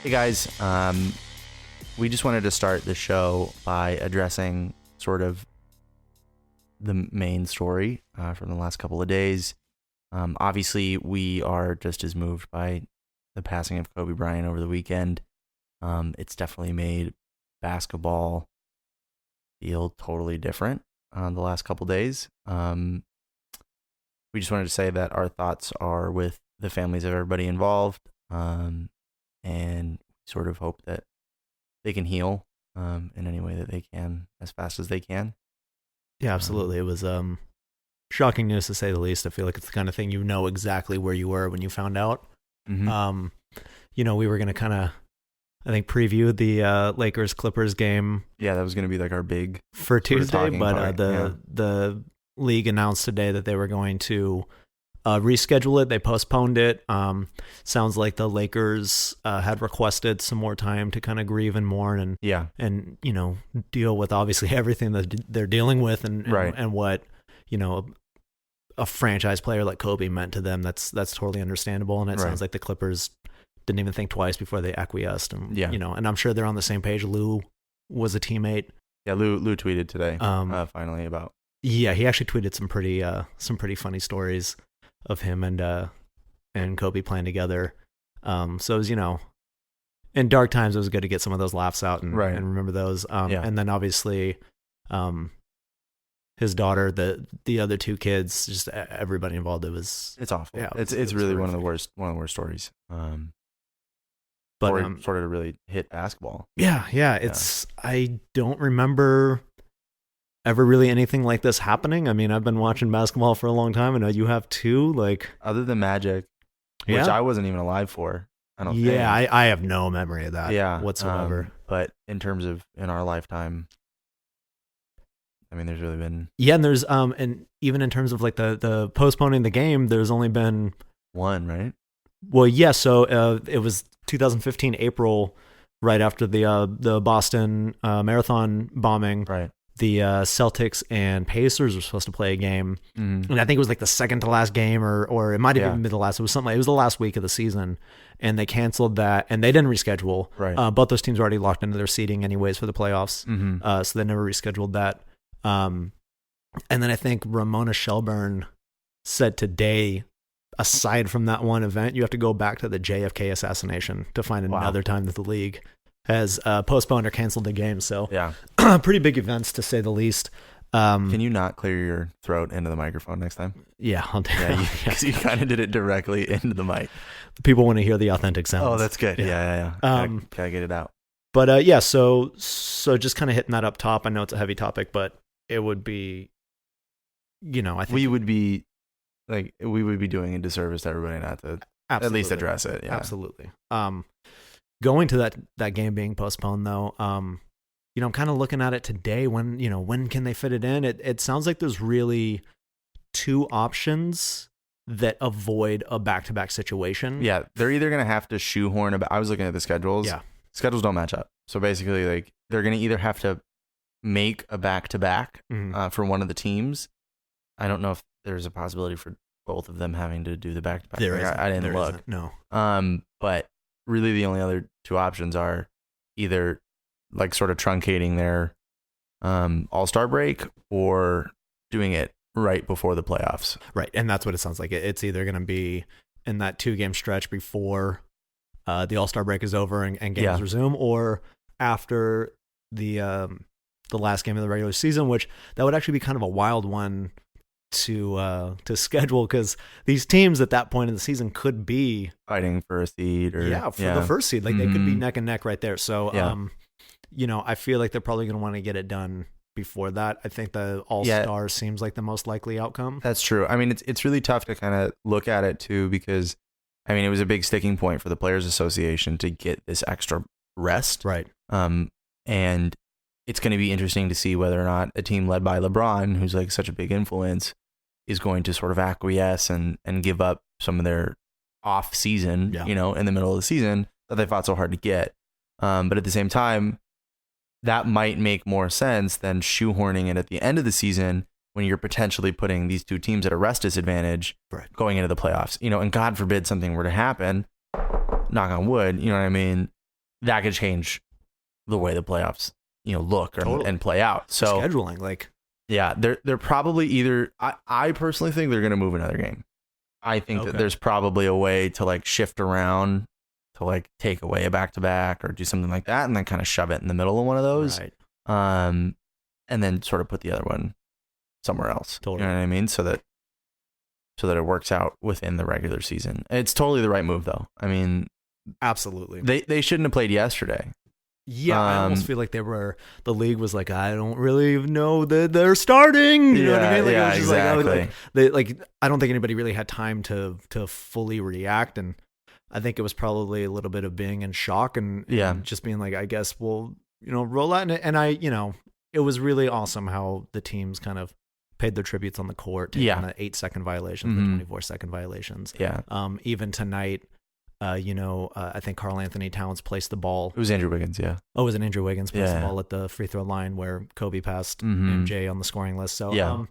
Hey guys, we just wanted to start the show by addressing sort of the main story from the last couple of days. Obviously, we are just as moved by the passing of Kobe Bryant over the weekend. It's definitely made basketball feel totally different the last couple of days. We just wanted to say that our thoughts are with the families of everybody involved. And sort of hope that they can heal in any way that they can as fast as they can. Yeah, absolutely. It was shocking news to say the least. I feel like it's the kind of thing you know exactly where you were when you found out. Mm-hmm. We were going to kind of, I think, preview the Lakers-Clippers game. Yeah, that was going to be like our big for Tuesday, but part. The league announced today that they were going to reschedule it. They postponed it. Sounds like the Lakers had requested some more time to kind of grieve and mourn and deal with obviously everything that they're dealing with and what a franchise player like Kobe meant to them. That's totally understandable, and it sounds like the Clippers didn't even think twice before they acquiesced. And and I'm sure they're on the same page. Lou was a teammate. Yeah, Lou tweeted today finally about. Yeah, he actually tweeted some pretty funny stories of him and Kobe playing together. So it was, in dark times, it was good to get some of those laughs out and remember those. And then obviously, his daughter, the other two kids, just everybody involved. It's awful. Yeah, it's really horrific. one of the worst stories. But sort of really hit basketball. Yeah. I don't remember ever really anything like this happening. I mean, I've been watching basketball for a long time. I know you have too. Like, other than Magic, which I wasn't even alive for. I don't think. Yeah, I have no memory of that whatsoever. But in terms of in our lifetime, I mean, there's really been and there's and even in terms of like the postponing the game, there's only been one, right? Well, yeah. So it was 2015 April, right after the Boston Marathon bombing. Right. The Celtics and Pacers were supposed to play a game, and I think it was like the second to last game, or it might have even been the last. It was something. It was the last week of the season, and they canceled that, and they didn't reschedule. Right. Both those teams were already locked into their seeding anyways for the playoffs, so they never rescheduled that. And then I think Ramona Shelburne said today, aside from that one event, you have to go back to the JFK assassination to find another time that the league has postponed or canceled the game. So pretty big events to say the least. Can you not clear your throat into the microphone next time? Yeah, I'll do that. Because you kind of did it directly into the mic. People want to hear the authentic sounds. Oh, that's good. Yeah. Gotta get it out. But so just kind of hitting that up top. I know it's a heavy topic, but it would be, I think we would be doing a disservice to everybody not to at least address it. Yeah. Absolutely. Going to that game being postponed, though, I'm kind of looking at it today. When can they fit it in? It sounds like there's really two options that avoid a back-to-back situation. Yeah, they're either going to have to shoehorn I was looking at the schedules. Yeah, schedules don't match up. So basically, like, they're going to either have to make a back-to-back for one of the teams. I don't know if there's a possibility for both of them having to do the back-to-back. I didn't look. No. But really the only other two options are either like sort of truncating their all-star break or doing it right before the playoffs. Right, and that's what it sounds like. It's either going to be in that 2-game stretch before the all-star break is over and games resume, or after the last game of the regular season, which that would actually be kind of a wild one to schedule, because these teams at that point in the season could be fighting for a seed or the first seed. Like they could be neck and neck right there. So I feel like they're probably going to want to get it done before that. I think the All-Star seems like the most likely outcome. That's true. I mean, it's really tough to kind of look at it too, because I mean, it was a big sticking point for the Players Association to get this extra rest. Right. And it's going to be interesting to see whether or not a team led by LeBron, who's like such a big influence, is going to sort of acquiesce and give up some of their off season, in the middle of the season that they fought so hard to get. But at the same time, that might make more sense than shoehorning it at the end of the season when you're potentially putting these two teams at a rest disadvantage going into the playoffs, and God forbid something were to happen, knock on wood, you know what I mean? that could change the way the playoffs, look and play out. So scheduling, like, yeah, they're probably either. I personally think they're going to move another game. I think that there's probably a way to like shift around to like take away a back-to-back or do something like that, and then kind of shove it in the middle of one of those, right. And then sort of put the other one somewhere else. Totally. You know what I mean? So that it works out within the regular season. It's totally the right move, though. I mean, absolutely. They shouldn't have played yesterday. Yeah, I almost feel like the league was like, I don't really know that they're starting. You know what I mean? Like, yeah, it was just exactly. like I don't think anybody really had time to fully react, and I think it was probably a little bit of being in shock and just being like, I guess we'll roll out. And it was really awesome how the teams kind of paid their tributes on the court, taking the 8-second violations, the 24-second violations. Yeah. Even tonight. I think Karl Anthony Towns placed the ball. It was Andrew Wiggins, yeah. Oh, it was Andrew Wiggins placed the ball at the free throw line where Kobe passed MJ on the scoring list. So, a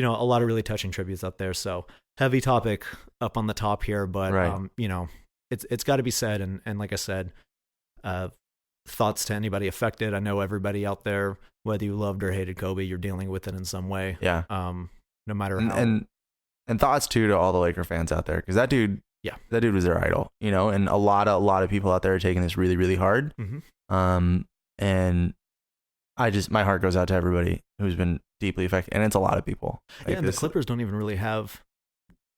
lot of really touching tributes up there. So, heavy topic up on the top here, but it's got to be said. And like I said, thoughts to anybody affected. I know everybody out there, whether you loved or hated Kobe, you're dealing with it in some way. Yeah. No matter how. And thoughts too to all the Laker fans out there, because that dude. Yeah, that dude was their idol, and a lot of people out there are taking this really, really hard. And my heart goes out to everybody who's been deeply affected, and it's a lot of people. Like, and the Clippers don't even really have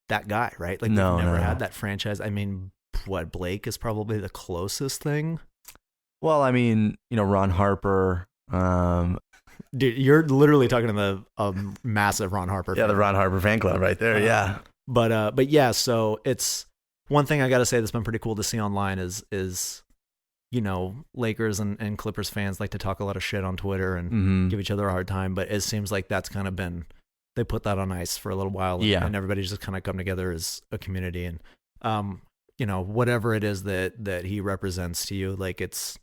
that guy, right? Like, they've never had that franchise. I mean, Blake is probably the closest thing. Well, I mean, Ron Harper. Dude, you're literally talking to the massive Ron Harper. Yeah, the Ron Harper fan club right there. Yeah. But yeah, so it's one thing I got to say that's been pretty cool to see online is Lakers and Clippers fans like to talk a lot of shit on Twitter and give each other a hard time, but it seems like that's kind of been, they put that on ice for a little while, and everybody's just kind of come together as a community, and whatever it is that he represents to you, like, it's,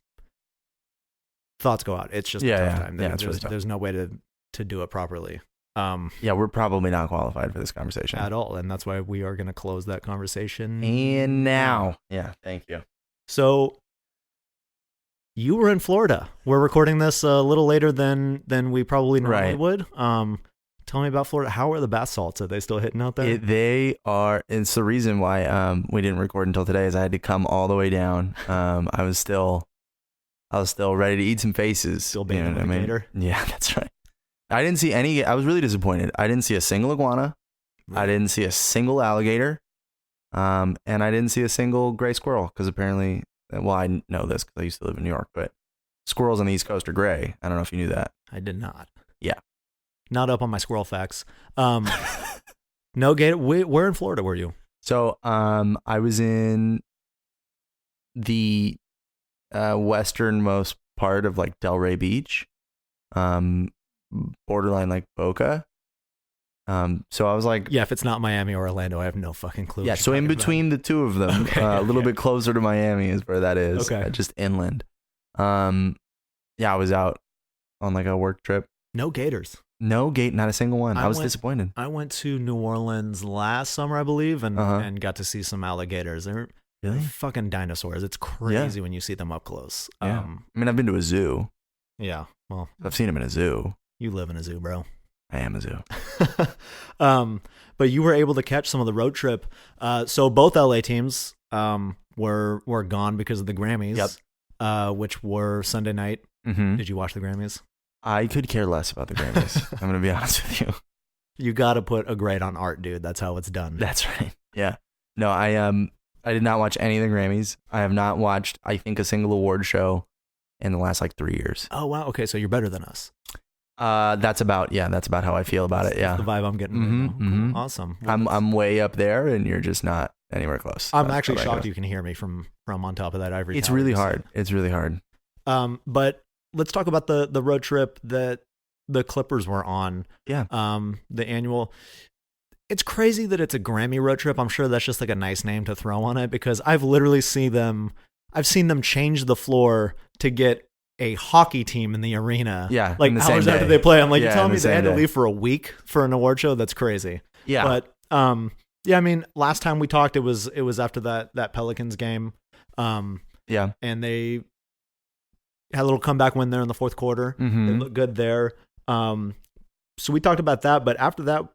thoughts go out. It's just a tough time. There's no way to do it properly. We're probably not qualified for this conversation at all, and that's why we are going to close that conversation. And now, thank you. So, you were in Florida. We're recording this a little later than we probably normally would. Tell me about Florida. How are the bath salts? Are they still hitting out there? They are. It's the reason why we didn't record until today. Is I had to come all the way down. I was still ready to eat some faces. Still being an alligator. Yeah, that's right. I didn't see any. I was really disappointed. I didn't see a single iguana. I didn't see a single alligator. And I didn't see a single gray squirrel, because apparently, well, I know this because I used to live in New York, but squirrels on the East Coast are gray. I don't know if you knew that. I did not. Yeah. Not up on my squirrel facts. No gator. Where in Florida were you? So I was in the westernmost part of like Delray Beach. Borderline like Boca. So I was like, yeah, if it's not Miami or Orlando, I have no fucking clue. Yeah, so in between the two of them, a little bit closer to Miami is where that is. Okay. Just inland. I was out on like a work trip. No gators. Not a single one. I was disappointed. I went to New Orleans last summer, I believe, and got to see some alligators. They're fucking dinosaurs. It's crazy when you see them up close. Yeah. I mean, I've been to a zoo. Yeah, well, I've seen them in a zoo. You live in a zoo, bro. I am a zoo. But you were able to catch some of the road trip. So both LA teams were gone because of the Grammys, which were Sunday night. Mm-hmm. Did you watch the Grammys? I could care less about the Grammys. I'm going to be honest with you. You got to put a grade on art, dude. That's how it's done. That's right. Yeah. No, I did not watch any of the Grammys. I have not watched, I think, a single award show in the last like 3 years. Oh, wow. Okay. So you're better than us. That's about how I feel about it. Yeah. That's the vibe I'm getting. Mm-hmm, right now. Mm-hmm. Cool. Awesome. Well, I'm way up there and you're just not anywhere close. I'm actually shocked you can hear me from on top of that ivory tower. It's really hard. It's really hard. But let's talk about the road trip that the Clippers were on. Yeah. The annual. It's crazy that it's a Grammy road trip. I'm sure that's just like a nice name to throw on it, because I've literally seen them change the floor to get a hockey team in the arena. Yeah. Like hours after they play. I'm like, you're telling me they had to day. leave for a week for an award show? That's crazy. Yeah. But yeah, I mean, last time we talked, it was after that Pelicans game. Yeah. And they had a little comeback win there in the fourth quarter. Mm-hmm. They looked good there. So we talked about that, but after that,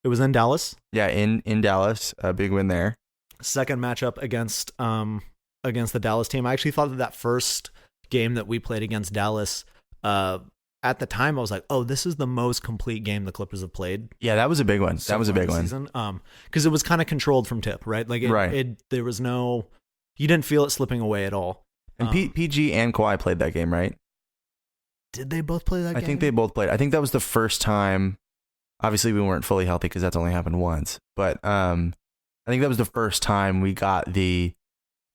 it was in Dallas. Yeah, in Dallas, a big win there. Second matchup against the Dallas team. I actually thought that first game that we played against Dallas, at the time I was like, oh, this is the most complete game the Clippers have played. Yeah, that was a big one. That was a big one. Because it was kind of controlled from tip, right? Like there was no, you didn't feel it slipping away at all. And PG and Kawhi played that game, right? Did they both play that game? I think they both played. I think that was the first time. Obviously, we weren't fully healthy because that's only happened once. But I think that was the first time we got the,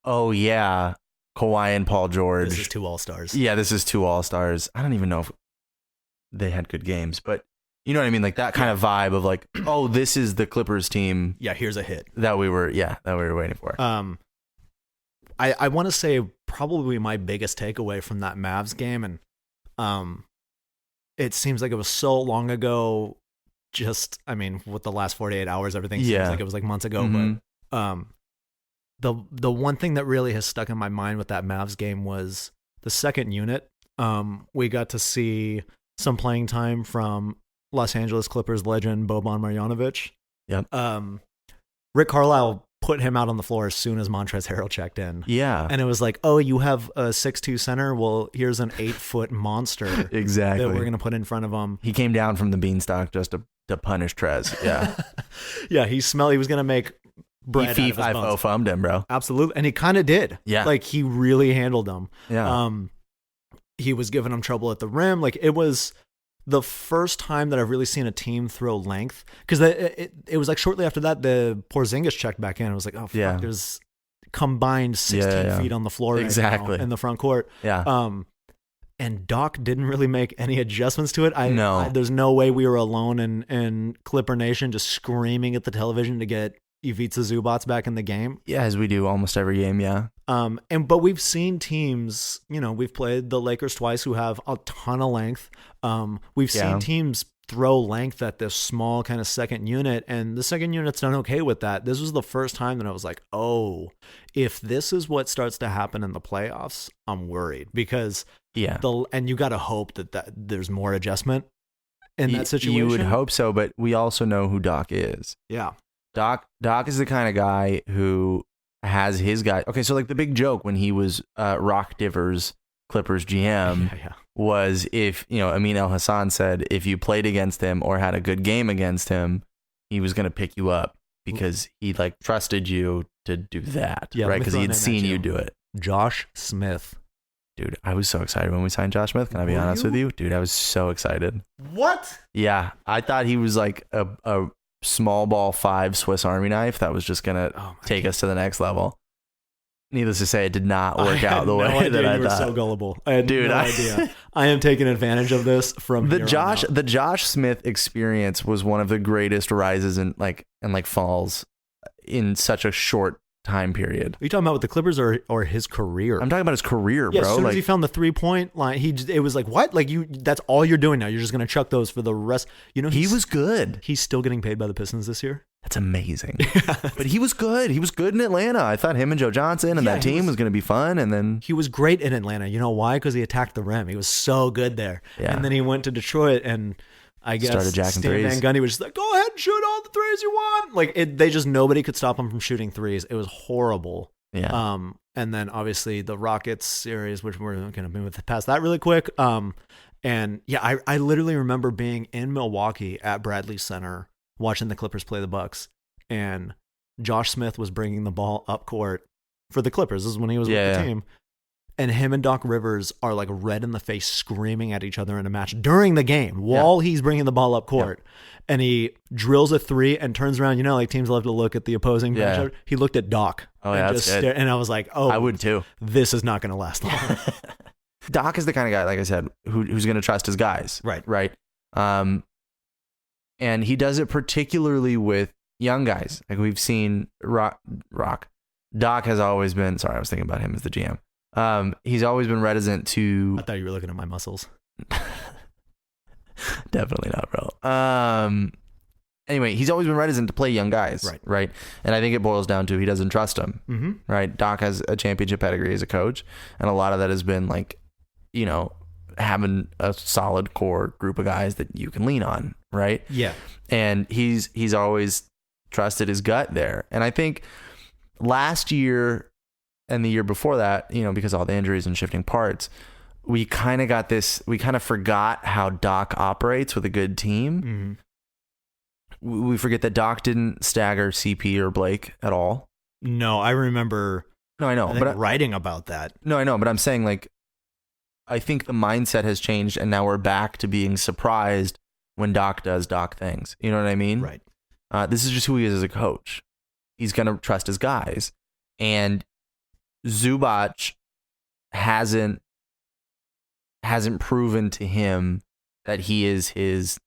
oh yeah, Kawhi and Paul George. This is 2 All-Stars. Yeah, this is 2 All-Stars. I don't even know if they had good games, but you know what I mean? Like that kind of vibe of like, oh, this is the Clippers team. Yeah, here's a hit. That we were waiting for. I want to say probably my biggest takeaway from that Mavs game, and it seems like it was so long ago. Just, I mean, with the last 48 hours, everything seems like it was like months ago. Mm-hmm. But the one thing that really has stuck in my mind with that Mavs game was the second unit. We got to see some playing time from Los Angeles Clippers legend Boban Marjanovic. Yep. Rick Carlisle put him out on the floor as soon as Montrezl Harrell checked in. Yeah. And it was like, oh, you have a 6'2" center? Well, here's an 8-foot monster. Exactly. That we're going to put in front of him. He came down from the beanstalk just to punish Trez. Yeah. Yeah, he was going to make bread he out of his bones. FIFO-fummed him, bro. Absolutely. And he kind of did. Yeah. Like, he really handled him. Yeah. He was giving him trouble at the rim. Like, it was the first time that I've really seen a team throw length, because it was like shortly after that the Porzingis checked back in. I was like, oh fuck, there's combined 16 feet on the floor exactly right now in the front court. Yeah. And Doc didn't really make any adjustments to it. No. There's no way we were alone in Clipper Nation just screaming at the television to get Ivica Zubats back in the game. Yeah, as we do almost every game. Yeah. But we've seen teams, we've played the Lakers twice who have a ton of length. We've seen teams throw length at this small kind of second unit, and the second unit's done okay with that. This was the first time that I was like, oh, if this is what starts to happen in the playoffs, I'm worried, because and you got to hope that there's more adjustment in that situation. You would hope so, but we also know who Doc is. Yeah. Doc is the kind of guy who has his guy. Okay, so like the big joke when he was Rock Divers Clippers GM was, if Amin El Hassan said if you played against him or had a good game against him, he was going to pick you up because he like trusted you to do that, right? Because he had seen you do it. Josh Smith. Dude, I was so excited when we signed Josh Smith. Can I be honest with you? Dude, I was so excited. What? Yeah, I thought he was like a small ball 5 Swiss Army knife that was just going to take us to the next level. Needless to say, it did not work out the way that I thought. You were so gullible. I had no idea. I am taking advantage of this from the Josh Smith experience was one of the greatest rises and falls in such a short time period. Are you talking about with the Clippers or his career? I'm talking about his career, bro. As soon as he found the 3-point line, it was like, what? Like that's all you're doing now. You're just going to chuck those for the rest. He was good. He's still getting paid by the Pistons this year. That's amazing. But he was good. He was good in Atlanta. I thought him and Joe Johnson and that team was going to be fun. And then he was great in Atlanta. You know why? Because he attacked the rim. He was so good there. Yeah. And then he went to Detroit and I guess started jacking threes. Van Gundy was just like, go ahead and shoot all the threes you want. Like nobody could stop him from shooting threes. It was horrible. Yeah. And then obviously the Rockets series, which we're going to move past that really quick. And yeah, I literally remember being in Milwaukee at Bradley Center watching the Clippers play the Bucks, and Josh Smith was bringing the ball up court for the Clippers. This is when he was with the team. And him and Doc Rivers are like red in the face screaming at each other in a match during the game while he's bringing the ball up court. And he drills a 3 and turns around. Like teams love to look at the opposing bench. He looked at Doc. Oh, yeah, that's good. And I was like, oh, I would too. This is not going to last long. Doc is the kind of guy, like I said, who's going to trust his guys. Right. And he does it particularly with young guys. Like we've seen Rock. Doc has always been, sorry, I was thinking about him as the GM. He's always been reticent to. I thought you were looking at my muscles. Definitely not, bro. Anyway, he's always been reticent to play young guys. Right. And I think it boils down to he doesn't trust them. Mm-hmm. Right. Doc has a championship pedigree as a coach. And a lot of that has been like having a solid core group of guys that you can lean on, right? Yeah. And he's always trusted his gut there. And I think last year and the year before that, because of all the injuries and shifting parts, we kind of forgot how Doc operates with a good team. Mm-hmm. We forget that Doc didn't stagger CP or Blake at all. No, I remember. No, I know, but writing about that. No, I know, but I'm saying, like, I think the mindset has changed, and now we're back to being surprised when Doc does Doc things. You know what I mean? Right. This is just who he is as a coach. He's going to trust his guys. And Zubac hasn't proven to him that he is his,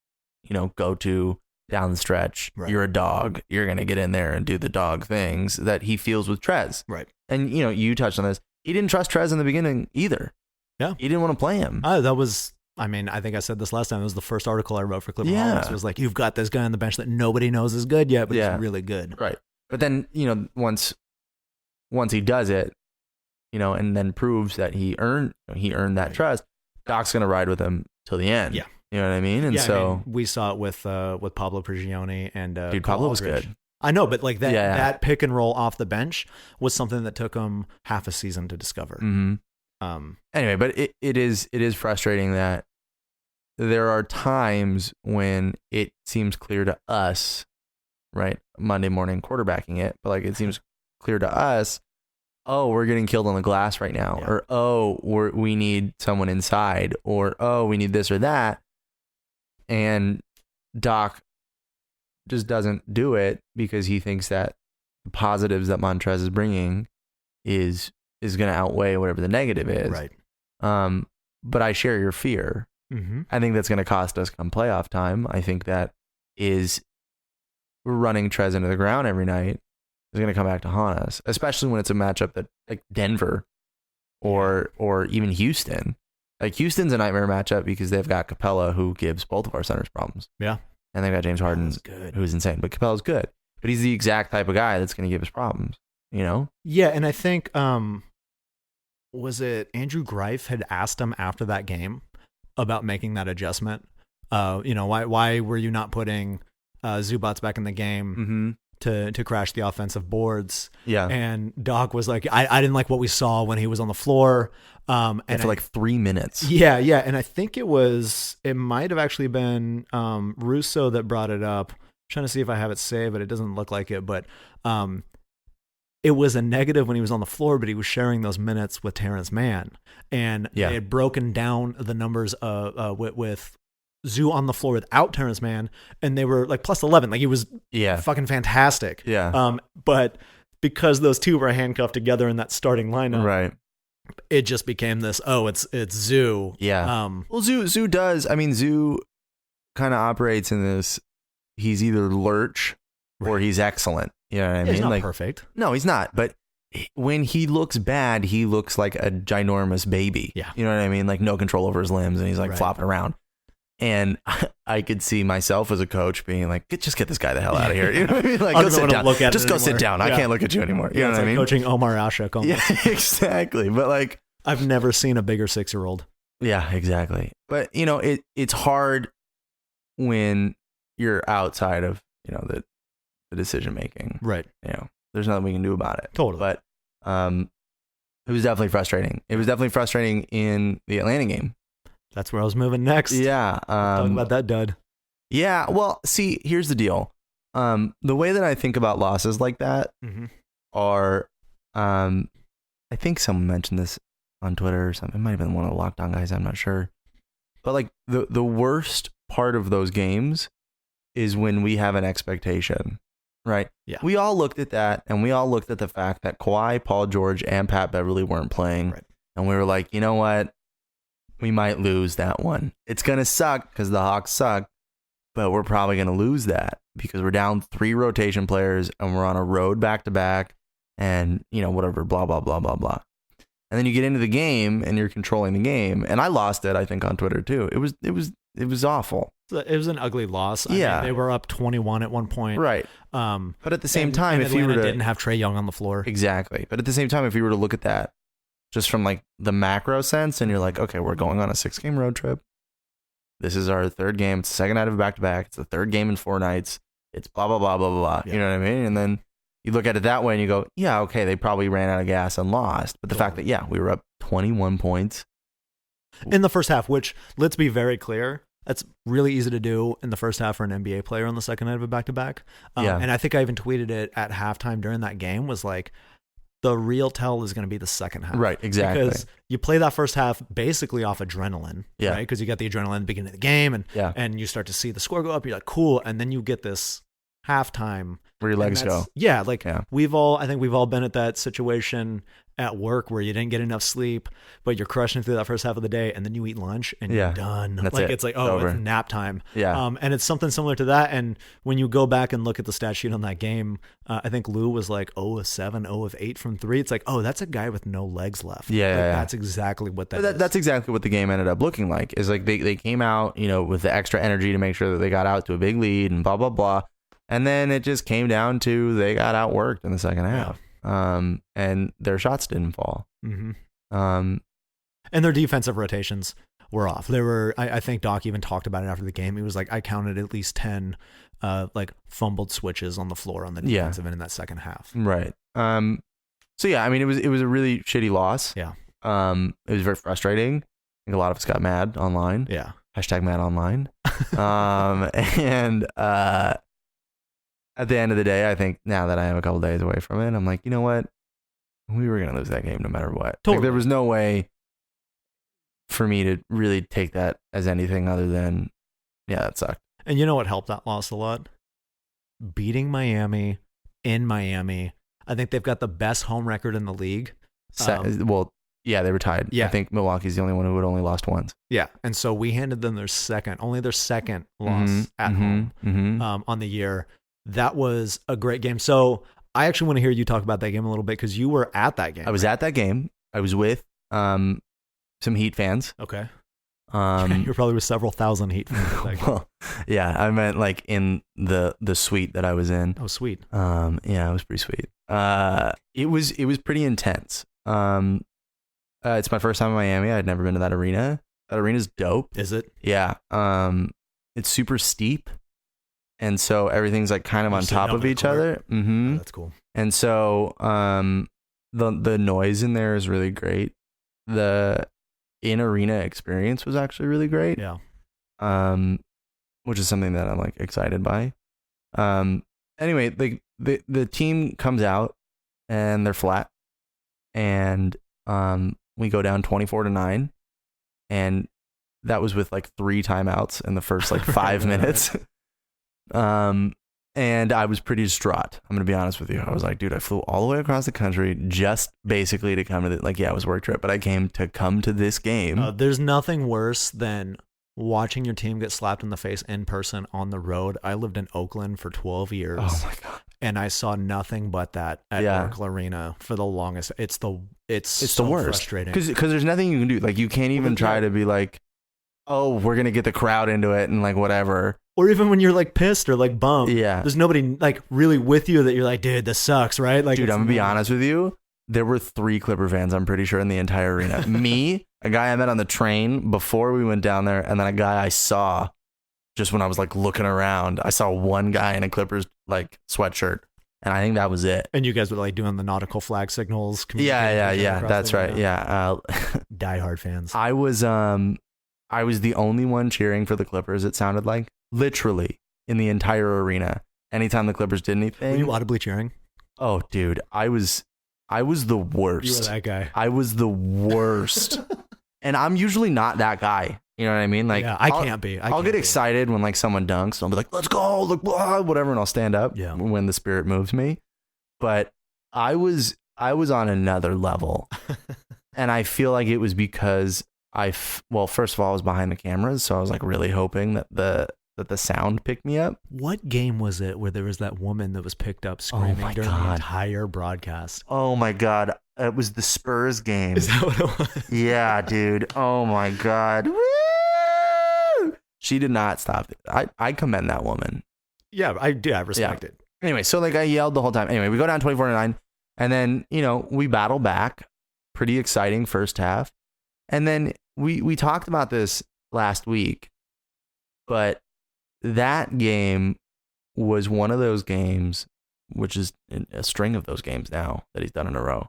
go-to down the stretch. Right. You're a dog. You're going to get in there and do the dog things that he feels with Trez. Right. And, you touched on this. He didn't trust Trez in the beginning either. Yeah. He didn't want to play him. That was, I think I said this last time. It was the first article I wrote for Clipset. It was like, you've got this guy on the bench that nobody knows is good yet, but he's really good. Right. But then, once he does it, and then proves that he earned that trust, Doc's going to ride with him till the end. Yeah. You know what I mean? And we saw it with Pablo Prigioni and dude, Pablo was good. I know, but like that pick and roll off the bench was something that took him half a season to discover. Mm-hmm. Anyway, but it is frustrating that there are times when it seems clear to us, right? Monday morning quarterbacking it, but like it seems clear to us, oh, we're getting killed on the glass right now, or oh, we need someone inside, or oh, we need this or that, and Doc just doesn't do it because he thinks that the positives that Montrez is bringing is going to outweigh whatever the negative is. Right. But I share your fear. Mm-hmm. I think that's going to cost us come playoff time. I think that is running Trez into the ground every night is going to come back to haunt us, especially when it's a matchup that like Denver or even Houston. Like Houston's a nightmare matchup because they've got Capella, who gives both of our centers problems. Yeah. And they've got James Harden, who's insane. But Capella's good. But he's the exact type of guy that's going to give us problems, Yeah, and I think, was it Andrew Greif had asked him after that game about making that adjustment? Why were you not putting Zubac back in the game to crash the offensive boards? Yeah. And Doc was like, I didn't like what we saw when he was on the floor. And for like 3 minutes. Yeah. And I think it might have actually been Russo that brought it up. I'm trying to see if I have it saved, but it doesn't look like it. But it was a negative when he was on the floor, but he was sharing those minutes with Terrence Mann. And they had broken down the numbers with Zoo on the floor without Terrence Mann, and they were like plus 11. Like he was fucking fantastic. Yeah. But because those two were handcuffed together in that starting lineup, right, it just became this, it's Zoo. Yeah. Well, Zoo does. I mean, Zoo kind of operates in this, he's either lurch or he's excellent. You know what I mean? He's not perfect. No, he's not. But when he looks bad, he looks like a ginormous baby. Yeah. You know what I mean? Like no control over his limbs, and he's like flopping around. And I could see myself as a coach being like, just get this guy the hell out of here. You know what I mean? Like, go sit down. Just go sit down. I can't look at you anymore. You know what I mean? Coaching Omar Ashok almost. Yeah, exactly. But like, I've never seen a bigger 6-year-old. Yeah, exactly. But it's hard when you're outside of the decision making. Right. There's nothing we can do about it. Totally. But it was definitely frustrating. It was definitely frustrating in the Atlanta game. That's where I was moving next. Yeah. Talking about that dud. Yeah. Well, see, here's the deal. The way that I think about losses like that are, I think someone mentioned this on Twitter or something. It might have been one of the lockdown guys. I'm not sure. But like the worst part of those games is when we have an expectation, right? Yeah. We all looked at that, and we all looked at the fact that Kawhi, Paul George, and Pat Beverly weren't playing. Right. And we were like, you know what? We might lose that one. It's going to suck because the Hawks suck, but we're probably going to lose that because we're down 3 rotation players and we're on a road back-to-back and, whatever, blah, blah, blah, blah, blah. And then you get into the game and you're controlling the game. And I lost it, I think, on Twitter too. It was awful. It was an ugly loss. I mean, they were up 21 at one point. Right. But at the same time, if you didn't have Trae Young on the floor. Exactly. But at the same time, if you were to look at that just from like the macro sense. And you're like, okay, we're going on a 6-game road trip. This is our third game. It's the second night of a back-to-back. It's the third game in 4 nights. It's blah, blah, blah, blah, blah, blah. Yeah. You know what I mean? And then you look at it that way and you go, yeah, okay, they probably ran out of gas and lost. But the fact that, yeah, we were up 21 points. In the first half, which, let's be very clear, that's really easy to do in the first half for an NBA player on the second night of a back-to-back. And I think I even tweeted it at halftime during that game, was like, the real tell is going to be the second half. Right, exactly. Because you play that first half basically off adrenaline, right? Because you got the adrenaline at the beginning of the game, and you start to see the score go up. You're like, cool. And then you get this halftime where your legs go. Yeah, like I think we've all been at that situation at work where you didn't get enough sleep, but you're crushing through that first half of the day, and then you eat lunch and you're done. That's like it. It's like, Over. It's nap time. Yeah. And it's something similar to that. And when you go back and look at the stat sheet on that game, I think Lou was like 0 of 7, 0 of 8 from 3. It's like, that's a guy with no legs left. That's exactly what that is. That's exactly what the game ended up looking like. Is like they came out, with the extra energy to make sure that they got out to a big lead and blah, blah, blah. And then it just came down to they got outworked in the second half. And their shots didn't fall. Mm-hmm. And their defensive rotations were off. There were, I think Doc even talked about it after the game. He was like, I counted at least 10 like fumbled switches on the floor on the defensive end in that second half. Right. So yeah, I mean, it was a really shitty loss. Yeah. It was very frustrating. I think a lot of us got mad online. Yeah. Hashtag mad online. And at the end of the day, I think now that I am a couple days away from it, I'm like, you know what? We were going to lose that game no matter what. Totally. Like, there was no way for me to really take that as anything other than, that sucked. And you know what helped that loss a lot? Beating Miami in Miami. I think they've got the best home record in the league. They were tied. Yeah. I think Milwaukee's the only one who had only lost once. Yeah. And so we handed them their second loss at home on the year. That was a great game. So I actually want to hear you talk about that game a little bit because you were at that game. I was at that game. I was with some Heat fans. Okay. You're probably with several thousand Heat fans at that game. Well, yeah, I meant like in the suite that I was in. Oh, sweet. Yeah, it was pretty sweet. It was pretty intense. It's my first time in Miami. I'd never been to that arena. That arena's dope. Is it? Yeah. It's super steep. And so everything's like kind of on top of each other. Mm-hmm. Oh, that's cool. And so the noise in there is really great. The in-arena experience was actually really great. Yeah. Which is something that I'm like excited by. Anyway, the team comes out and they're flat. And we go down 24-9. And that was with like 3 timeouts in the first like 5 minutes. And I was pretty distraught. I'm going to be honest with you. I was like, dude, I flew all the way across the country just basically to come to it was a work trip, but I came to this game. There's nothing worse than watching your team get slapped in the face in person on the road. I lived in Oakland for 12 years. Oh my God. And I saw nothing but that at Oracle Arena for the longest. It's so the worst. Frustrating. Because there's nothing you can do. Like you can't even try to be like, oh, we're going to get the crowd into it and like whatever. Or even when you're like pissed or like bummed. Yeah. There's nobody like really with you that you're like, dude, this sucks, right? Like, dude, I'm going to be honest with you. There were 3 Clipper fans, I'm pretty sure, in the entire arena. Me, a guy I met on the train before we went down there, and then a guy I saw just when I was like looking around. I saw one guy in a Clippers like sweatshirt, and I think that was it. And you guys were like doing the nautical flag signals. Yeah. That's right. Yeah. Diehard fans. I was the only one cheering for the Clippers, it sounded like. Literally in the entire arena. Anytime the Clippers did anything. Were you audibly cheering? Oh, dude. I was the worst. You were that guy. I was the worst. And I'm usually not that guy. You know what I mean? Like, yeah, I can't be. I'll get excited when like someone dunks. I'll be like, let's go, like, blah, whatever, and I'll stand up when the spirit moves me. But I was on another level. And I feel like it was because first of all, I was behind the cameras, so I was like really hoping that the sound picked me up. What game was it where there was that woman that was picked up screaming during the entire broadcast? Oh my God. It was the Spurs game. Is that what it was? Yeah, dude. Oh my God. Woo! She did not stop it. I commend that woman. Yeah, I do. I respect it. Anyway, so like I yelled the whole time. Anyway, we go down 24-9, and then, we battle back. pretty exciting first half. And then we talked about this last week, but that game was one of those games, which is a string of those games now that he's done in a row,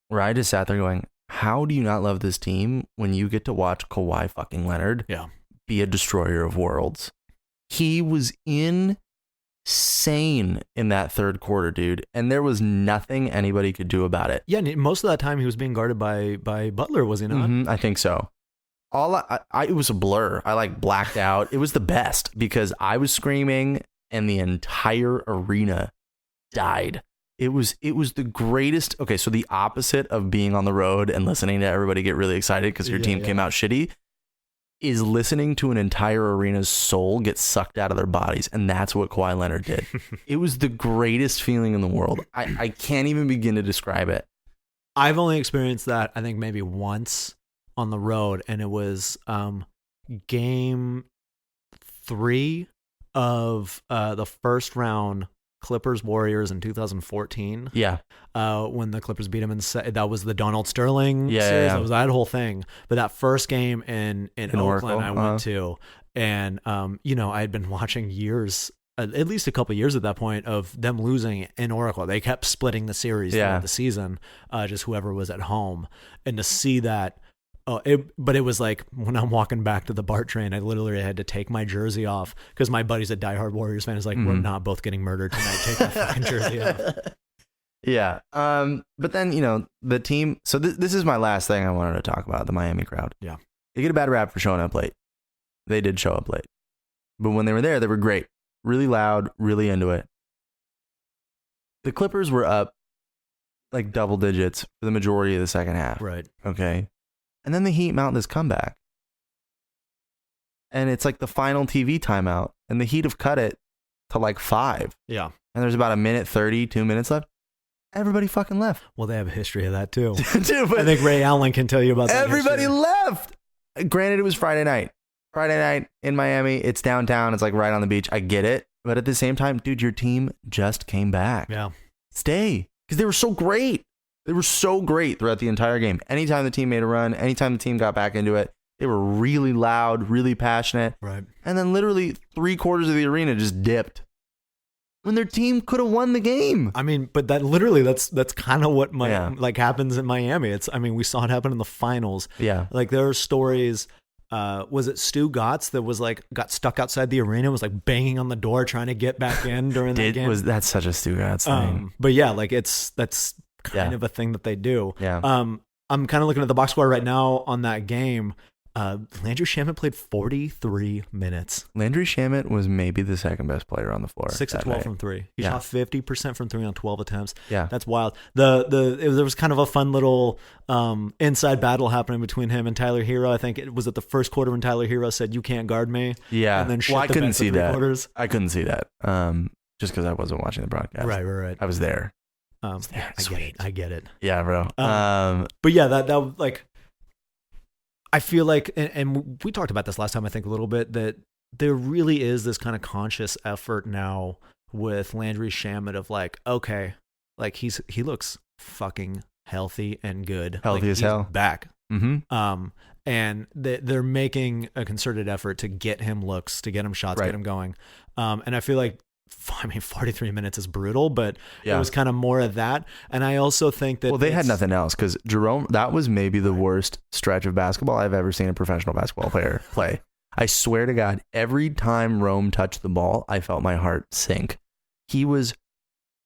where I just sat there going, how do you not love this team when you get to watch Kawhi fucking Leonard be a destroyer of worlds? He was insane in that third quarter, dude, and there was nothing anybody could do about it. Yeah, and most of that time he was being guarded by Butler, was he not? Mm-hmm, I think so. It was a blur. I like blacked out. It was the best because I was screaming and the entire arena died. It was the greatest. Okay, so the opposite of being on the road and listening to everybody get really excited because your team came out shitty is listening to an entire arena's soul get sucked out of their bodies. And that's what Kawhi Leonard did. It was the greatest feeling in the world. I can't even begin to describe it. I've only experienced that, I think, maybe once on the road, and it was game 3 of the first round Clippers Warriors in 2014. Yeah. When the Clippers beat them that was the Donald Sterling series. Yeah. That was that whole thing. But that first game in Oakland Oracle, I went to, and I had been watching years, at least a couple of years at that point, of them losing in Oracle. They kept splitting the series throughout the season, just whoever was at home. And to see that, but it was like when I'm walking back to the BART train, I literally had to take my jersey off because my buddy's a diehard Warriors fan. Is like, we're not both getting murdered tonight. Take my fucking jersey off. Yeah. But then, the team. So this is my last thing I wanted to talk about, the Miami crowd. Yeah. They get a bad rap for showing up late. They did show up late. But when they were there, they were great. Really loud, really into it. The Clippers were up like double digits for the majority of the second half. Right. Okay. And then the Heat mount this comeback. And it's like the final TV timeout. And the Heat have cut it to like 5. Yeah. And there's about a minute 30, 2 minutes left. Everybody fucking left. Well, they have a history of that too. Dude, but I think Ray Allen can tell you about that. Everybody left. Granted, it was Friday night. Friday night in Miami. It's downtown. It's like right on the beach. I get it. But at the same time, dude, your team just came back. Yeah. Stay. Because they were so great. They were so great throughout the entire game. Anytime the team made a run, anytime the team got back into it, they were really loud, really passionate. Right. And then literally 3/4 of the arena just dipped when their team could have won the game. I mean, but that's kind of what like happens in Miami. We saw it happen in the finals. Yeah. Like there are stories. Was it Stu Gotts that was like got stuck outside the arena, was like banging on the door trying to get back in during that game? That's such a Stu Gotts thing. But yeah, like that's kind of a thing that they do. Yeah. I'm kind of looking at the box score right now on that game. Landry Shamet played 43 minutes. Landry Shamet was maybe the second best player on the floor. 6 of 12 from 3. He shot 50% from 3 on 12 attempts. Yeah. That's wild. There was kind of a fun little inside battle happening between him and Tyler Hero. I think it was at the first quarter when Tyler Hero said, "You can't guard me." Yeah. And then I couldn't see that. Quarters. I couldn't see that. Just because I wasn't watching the broadcast. Right. I was there. I get it. Yeah, bro. But yeah, that like, I feel like, and we talked about this last time, I think a little bit, that there really is this kind of conscious effort now with Landry Shamet of like, okay, like he looks fucking healthy and good. Healthy like, as hell. Back. Mm-hmm. And they're making a concerted effort to get him looks, to get him shots, get him going. And I feel like, 43 minutes is brutal, but it was kind of more of that. And I also think that... Well, they had nothing else because Jerome, that was maybe the worst stretch of basketball I've ever seen a professional basketball player play. I swear to God, every time Rome touched the ball, I felt my heart sink. He was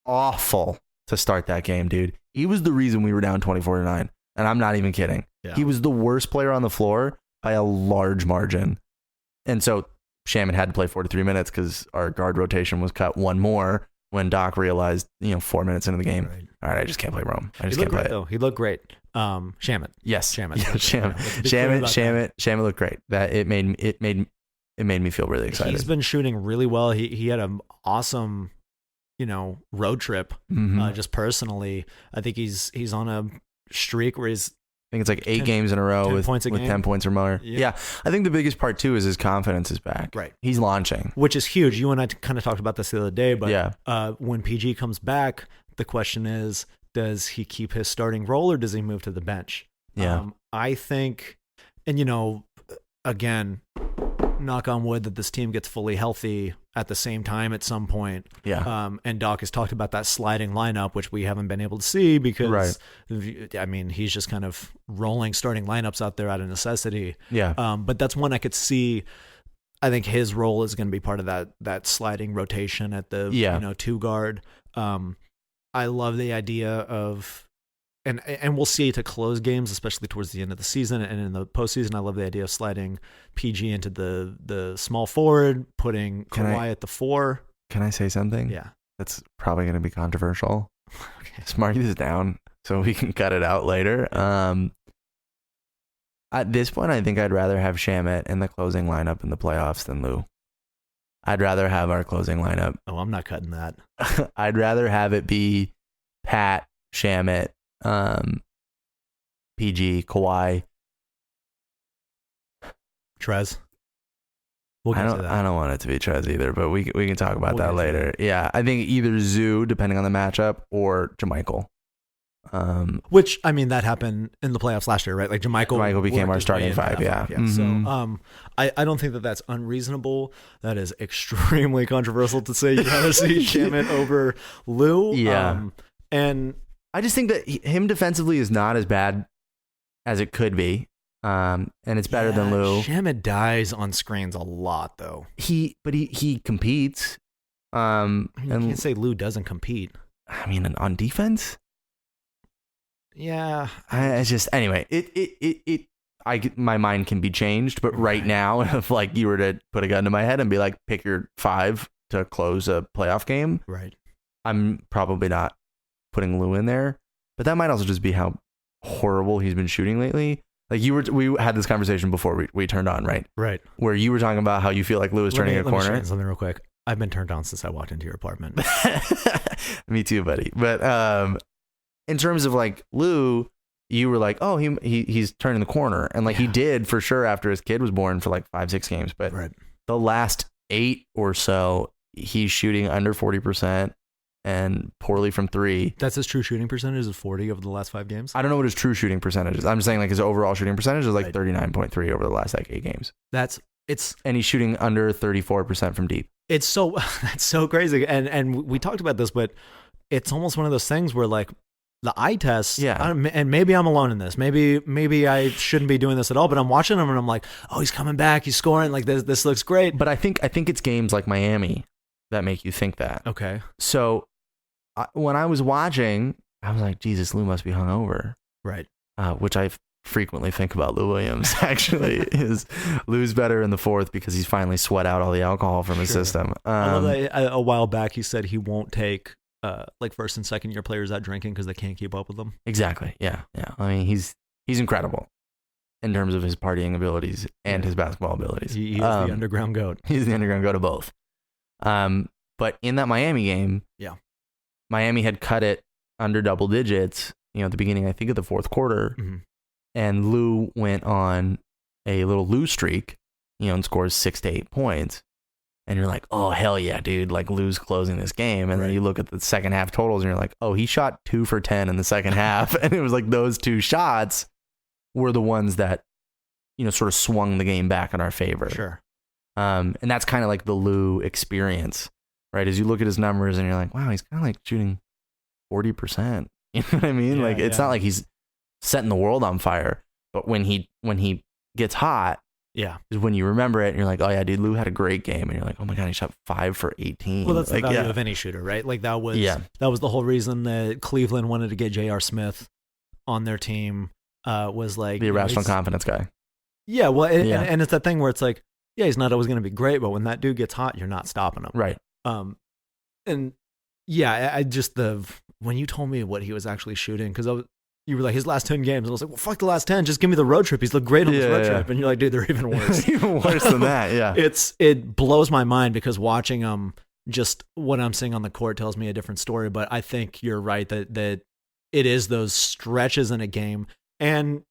awful to start that game, dude. He was the reason we were down 24-9. And I'm not even kidding. Yeah. He was the worst player on the floor by a large margin. And so Shaman had to play 43 minutes because our guard rotation was cut one more when Doc realized, 4 minutes into the game, all right, I just can't play Rome. I just can't play it. Though. He looked great. Shaman. Yes. Shaman. Yeah, Shaman looked great. That it made me feel really excited. He's been shooting really well. He had an awesome, road trip. Just personally, I think he's on a streak where he's, I think it's like 8 games in a row with 10 points or more. Yeah. I think the biggest part too is his confidence is back. Right. He's launching. Which is huge. You and I kind of talked about this the other day, but when PG comes back, the question is, does he keep his starting role or does he move to the bench? Yeah. I think, and again, knock on wood that this team gets fully healthy at the same time at some point. Yeah. And Doc has talked about that sliding lineup, which we haven't been able to see because, I mean, he's just kind of rolling starting lineups out there out of necessity. Yeah. But that's one I could see. I think his role is going to be part of that sliding rotation at the 2 guard. I love the idea of, and we'll see to close games, especially towards the end of the season and in the postseason. I love the idea of sliding PG into the small forward, putting Kawhi at the 4. Can I say something? Yeah, that's probably going to be controversial. Okay. Just mark this down so we can cut it out later. At this point, I think I'd rather have Shamet in the closing lineup in the playoffs than Lou. I'd rather have our closing lineup. Oh, I'm not cutting that. I'd rather have it be Pat, Shamet, PG, Kawhi. Trez. We'll get to that. I don't want it to be Trez either, but we can talk about that later. Yeah, I think either Zoo, depending on the matchup, or JaMychal. Which, I mean, that happened in the playoffs last year, right? Like JaMychal became our starting 5. Yeah. Mm-hmm. So, I don't think that that's unreasonable. That is extremely controversial to say. You gotta see Shamet over Lou. Yeah. And I just think that him defensively is not as bad as it could be. And it's better than Lou. Shamet dies on screens a lot, though. He competes. You can't say Lou doesn't compete. I mean, on defense. Yeah. It's just, anyway, my mind can be changed, but right now, if like you were to put a gun to my head and be like, pick your 5 to close a playoff game, right? I'm probably not putting Lou in there, but that might also just be how horrible he's been shooting lately. Like we had this conversation before we turned on, right? Right. Where you were talking about how you feel like Lou is turning a corner. Let me something real quick. I've been turned on since I walked into your apartment. Me too, buddy. But in terms of like Lou, you were like, oh, he's turning the corner, and like he did for sure after his kid was born for like 5-6 games. But the last 8 or so, he's shooting under 40% and poorly from 3. That's his true shooting percentage is 40 over the last 5 games. I don't know what his true shooting percentage is. I'm just saying like his overall shooting percentage is like 39.3 over the last like 8 games. And he's shooting under 34% from deep. That's so crazy. And we talked about this, but it's almost one of those things where like the eye test, and maybe I'm alone in this. Maybe I shouldn't be doing this at all. But I'm watching him and I'm like, oh, he's coming back, he's scoring. Like this looks great. But I think it's games like Miami that make you think that. Okay. So when I was watching, I was like, Jesus, Lou must be hungover. Right. Which I frequently think about Lou Williams. Actually, is Lou's better in the 4th because he's finally sweat out all the alcohol from his system. I love that a while back he said he won't take like 1st and 2nd year players out drinking because they can't keep up with them. Exactly. Yeah. I mean, he's incredible in terms of his partying abilities and his basketball abilities. He's the underground goat. He's the underground goat of both. But in that Miami game, Miami had cut it under double digits, at the beginning, I think, of the 4th quarter. Mm-hmm. And Lou went on a little Lou streak, and scores 6 to 8 points. And you're like, oh, hell yeah, dude. Like, Lou's closing this game. And then you look at the second half totals and you're like, oh, he shot 2 for 10 in the second half. And it was like those 2 shots were the ones that, sort of swung the game back in our favor. Sure. And that's kind of like the Lou experience, right? As you look at his numbers and you're like, wow, he's kind of like shooting 40%. You know what I mean? Like, it's not like he's setting the world on fire. But when he gets hot, is when you remember it and you're like, oh yeah, dude, Lou had a great game. And you're like, oh my God, he shot 5 for 18. Well, that's like, the value of any shooter, right? Like that was the whole reason that Cleveland wanted to get J.R. Smith on their team, was like the irrational confidence guy. Yeah, well, and it's that thing where it's like, he's not always going to be great, but when that dude gets hot, you're not stopping him. Right. And I just when you told me what he was actually shooting, because you were like, his last 10 games. And I was like, well, fuck the last 10. Just give me the road trip. He's looked great on this road trip. And you're like, dude, they're even worse. Even worse than that, yeah. It blows my mind because watching just what I'm seeing on the court tells me a different story. But I think you're right that it is those stretches in a game. And,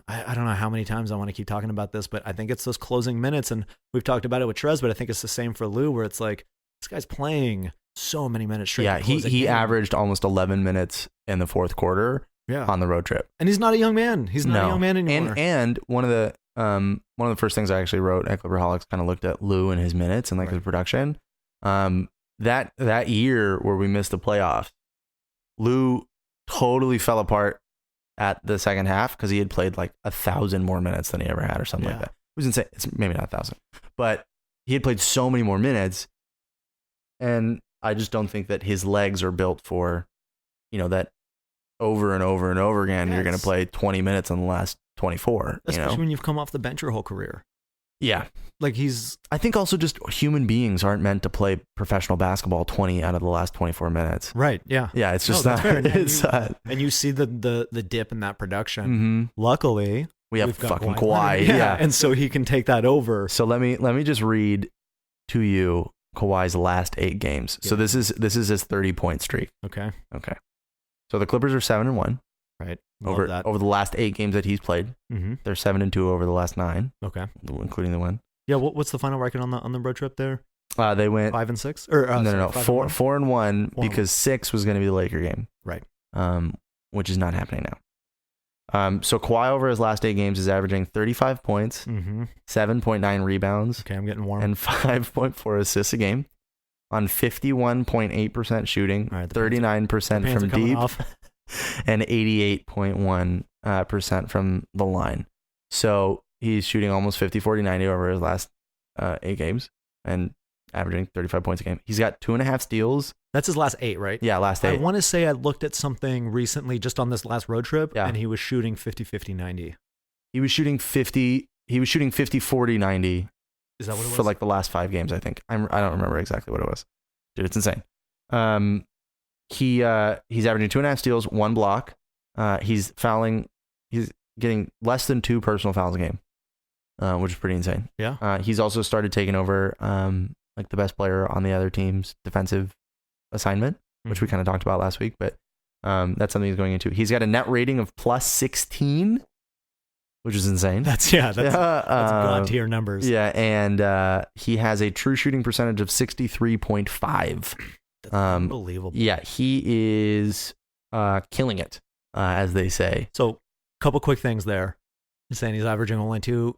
I don't know how many times I want to keep talking about this, but I think it's those closing minutes. And we've talked about it with Trez, but I think it's the same for Lou, where it's like, this guy's playing so many minutes straight. Yeah, he averaged almost 11 minutes in the fourth quarter on the road trip. And he's not a young man. He's not a young man anymore. And one of the first things I actually wrote at Clipperholics kind of looked at Lou and his minutes and like his production. That year where we missed the playoffs, Lou totally fell apart at the second half because he had played like 1,000 more minutes than he ever had or something like that. It was insane. It's maybe not 1,000, but he had played so many more minutes, and I just don't think that his legs are built for, that over and over and over again. Yes. You're going to play 20 minutes on the last 24. Especially when you've come off the bench your whole career. Yeah. Like I think also just human beings aren't meant to play professional basketball 20 out of the last 24 minutes. Right. Yeah. Yeah. It's just not. And you see the dip in that production. Mm-hmm. Luckily, we have fucking Kawhi. Yeah. And so he can take that over. So let me just read to you Kawhi's last 8 games. Yeah. So this is his 30-point streak. Okay. So the Clippers are 7-1. Right. Over the last 8 games that he's played. Mm-hmm. They're 7-2 over the last 9. Okay. Including the win. Yeah. What's the final record on the road trip there? They went 5-6 or no 4-1 because 6 was going to be the Laker game. Right. Which is not happening now. So Kawhi over his last 8 games is averaging 35 points, 7.9 rebounds. Okay, I'm getting warm. And 5.4 assists a game on 51.8% shooting, 39% from deep, and 88.1% from the line. So he's shooting almost 50-40-90 over his last 8 games and averaging 35 points a game. He's got 2.5 steals. That's his last 8, right? Yeah, last 8. I want to say I looked at something recently just on this last road trip, and he was shooting 50-50-90. He was shooting 50-40-90. Is that what it was? For like the last 5 games, I think. I don't remember exactly what it was. Dude, it's insane. He's averaging 2.5 steals, 1 block. He's getting less than 2 personal fouls a game, which is pretty insane. Yeah. He's also started taking over like the best player on the other team's defensive assignment, which we kind of talked about last week, but that's something he's going into. He's got a net rating of plus 16, which is insane. That's god tier numbers. Yeah, and he has a true shooting percentage of 63.5. That's unbelievable. Yeah, he is killing it, as they say. So, couple quick things there. You're saying he's averaging only two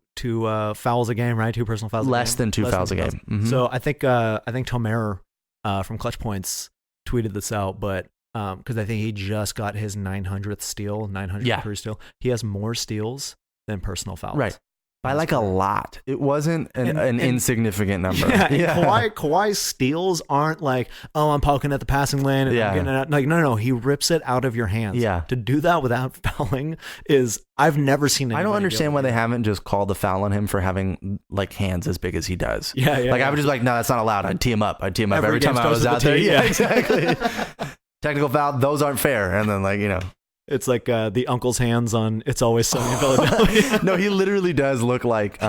fouls a game, right? 2 personal fouls. Less than 2 fouls a game. Mm-hmm. So I think Tomer from Clutch Points tweeted this out, but because I think he just got his 900th steal, 900th career steal. He has more steals than personal fouls. Right. By like a lot. It wasn't an insignificant number. Yeah. Kawhi's steals aren't like, oh, I'm poking at the passing lane and I'm getting it out. Like, no. He rips it out of your hands. Yeah. To do that without fouling I've never seen it. I don't understand why they haven't just called the foul on him for having like hands as big as he does. Yeah. Like I would just be like, no, that's not allowed. I'd tee him up every time I was out there. Yeah, exactly. Technical foul. Those aren't fair. And then it's like the uncle's hands on It's Always Sunny in Philadelphia. No, he literally does look like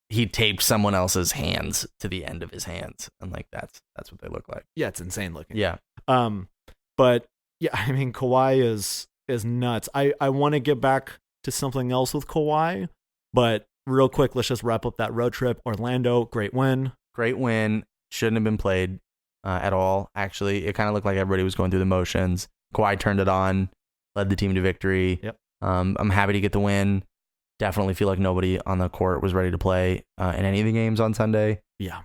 he taped someone else's hands to the end of his hands. And like that's what they look like. Yeah, it's insane looking. Yeah. But yeah, I mean Kawhi is nuts. I want to get back to something else with Kawhi, but real quick, let's just wrap up that road trip. Orlando, great win. Great win. Shouldn't have been played at all. Actually, it kind of looked like everybody was going through the motions. Kawhi turned it on. Led the team to victory. Yep. I'm happy to get the win. Definitely feel like nobody on the court was ready to play in any of the games on Sunday. Yeah.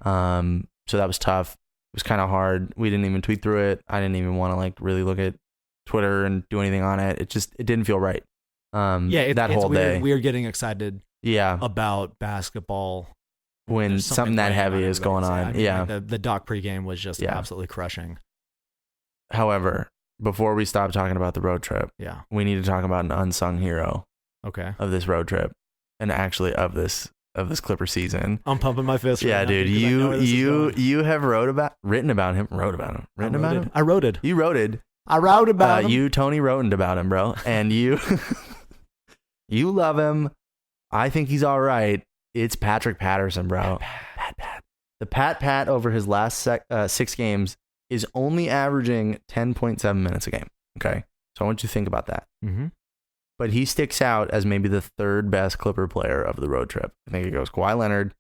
So that was tough. It was kind of hard. We didn't even tweet through it. I didn't even want to like really look at Twitter and do anything on it. It didn't feel right. That whole day. We're getting excited. Yeah. About basketball when something that heavy is going on. Like the Doc pregame was just absolutely crushing. However, before we stop talking about the road trip, we need to talk about an unsung hero. Okay. Of this road trip, and actually of this Clipper season. I'm pumping my fist. Yeah, right dude. You have written about him. I wrote it. You wrote it. I wrote about him. You Tony wrote about him, bro, and you you love him. I think he's all right. It's Patrick Patterson, bro. Pat. The Pat over his last 6 games is only averaging 10.7 minutes a game. Okay. So I want you to think about that. Mm-hmm. But he sticks out as maybe the 3rd best Clipper player of the road trip. I think it goes Kawhi Leonard,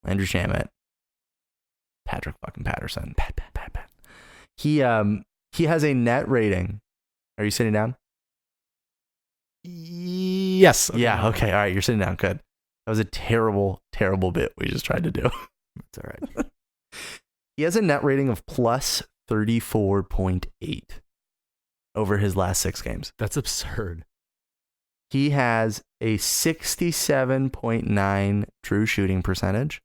Landry Shamet, Patrick fucking Patterson. Pat. He has a net rating. Are you sitting down? Yes. Okay, yeah. Okay. All right. You're sitting down. Good. That was a terrible, terrible bit we just tried to do. That's all right. He has a net rating of plus 34.8 over his last 6 games. That's absurd. He has a 67.9 true shooting percentage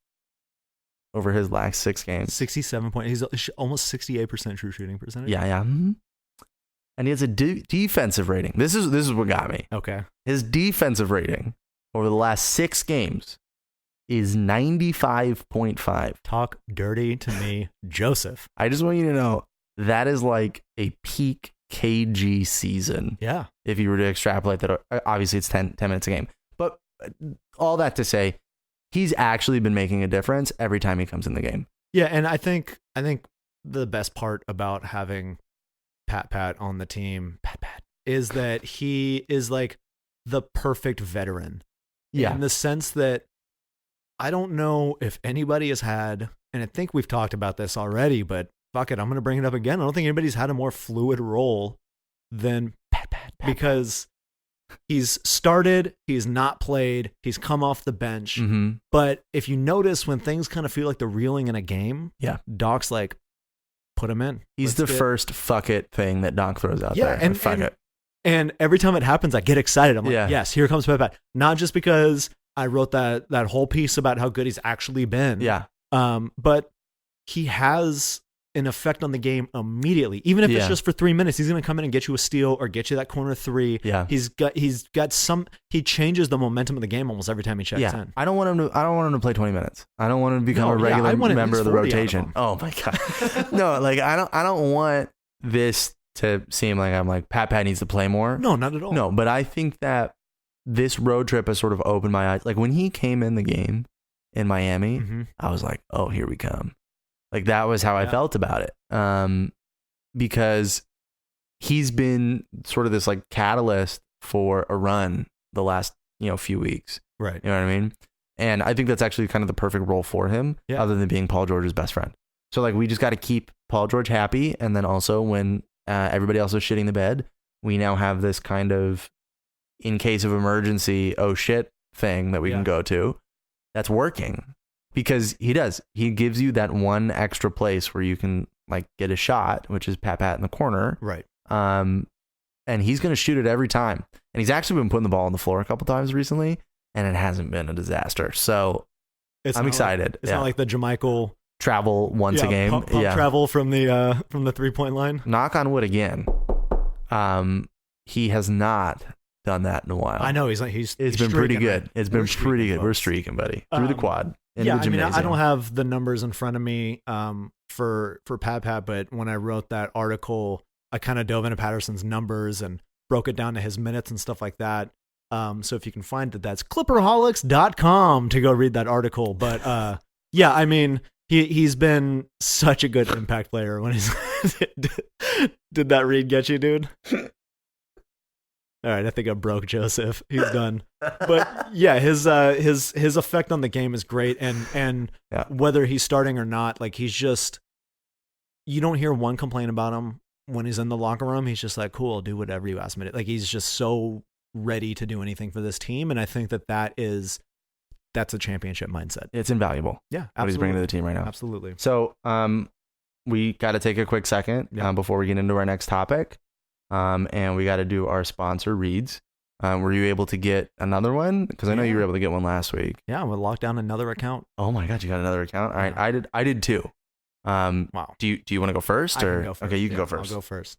over his last 6 games. 67 point. He's almost 68% true shooting percentage. Yeah, yeah. Mm-hmm. And he has a defensive rating. This is what got me. Okay. His defensive rating over the last 6 games is 95.5. Talk dirty to me, Joseph. I just want you to know that is like a peak KG season. Yeah. If you were to extrapolate that, obviously it's 10 minutes a game. But all that to say, he's actually been making a difference every time he comes in the game. Yeah, and I think the best part about having Pat on the team, Pat, is that he is like the perfect veteran. Yeah. In the sense that I don't know if anybody has had, and I think we've talked about this already, but fuck it, I'm going to bring it up again. I don't think anybody's had a more fluid role than Pat. Because he's started, he's not played, he's come off the bench. Mm-hmm. But if you notice when things kind of feel like they're reeling in a game, yeah, Doc's like, put him in. He's the first fuck it thing that Doc throws out there. And fuck it. And every time it happens, I get excited. I'm like, yes, here comes Pat. Not just because I wrote that whole piece about how good he's actually been. Yeah. But he has an effect on the game immediately. Even if it's just for 3 minutes, he's going to come in and get you a steal or get you that corner 3. Yeah. He changes the momentum of the game almost every time he checks in. I don't want him to play 20 minutes. I don't want him to become a regular member of the rotation. Oh my God. No, like I don't want this to seem like I'm like Pat needs to play more. No, not at all. No, but I think that this road trip has sort of opened my eyes. Like when he came in the game in Miami, I was like, oh, here we come. Like that was how I felt about it. Because he's been sort of this like catalyst for a run the last, few weeks. Right. You know what I mean? And I think that's actually kind of the perfect role for him, other than being Paul George's best friend. So like we just got to keep Paul George happy. And then also when everybody else is shitting the bed, we now have this kind of in case of emergency, oh shit thing that we can go to. That's working. Because he gives you that one extra place where you can like get a shot, which is Pat in the corner. Right. And he's going to shoot it every time. And he's actually been putting the ball on the floor a couple times recently, and it hasn't been a disaster. So I'm excited. It's not like the Jermichael travel once a game. Pump travel from the 3-point line. Knock on wood again. He has not done that in a while. I know it's been pretty good. Right? It's been pretty good. We're streaking, buddy. Through the quad. Yeah, I mean, I don't have the numbers in front of me for Pat, but when I wrote that article, I kind of dove into Patterson's numbers and broke it down to his minutes and stuff like that. So if you can find it, that's clipperholics.com to go read that article. But yeah, I mean, he's been such a good impact player when he's did that read get you, dude? All right, I think I broke Joseph. He's done. But yeah, his effect on the game is great, and whether he's starting or not, like he's just, you don't hear one complaint about him when he's in the locker room. He's just like, cool, do whatever you ask me to. Like he's just so ready to do anything for this team, and I think that's a championship mindset. It's invaluable. Yeah, absolutely. What he's bringing to the team right now. Absolutely. So, we got to take a quick second before we get into our next topic. And we got to do our sponsor reads. Were you able to get another one? Because I know you were able to get one last week. Yeah, I'm gonna lock down another account. Oh my God, you got another account? All right, I did too. Wow. Do you want to go first? I can go first. Okay, you can go first. I'll go first.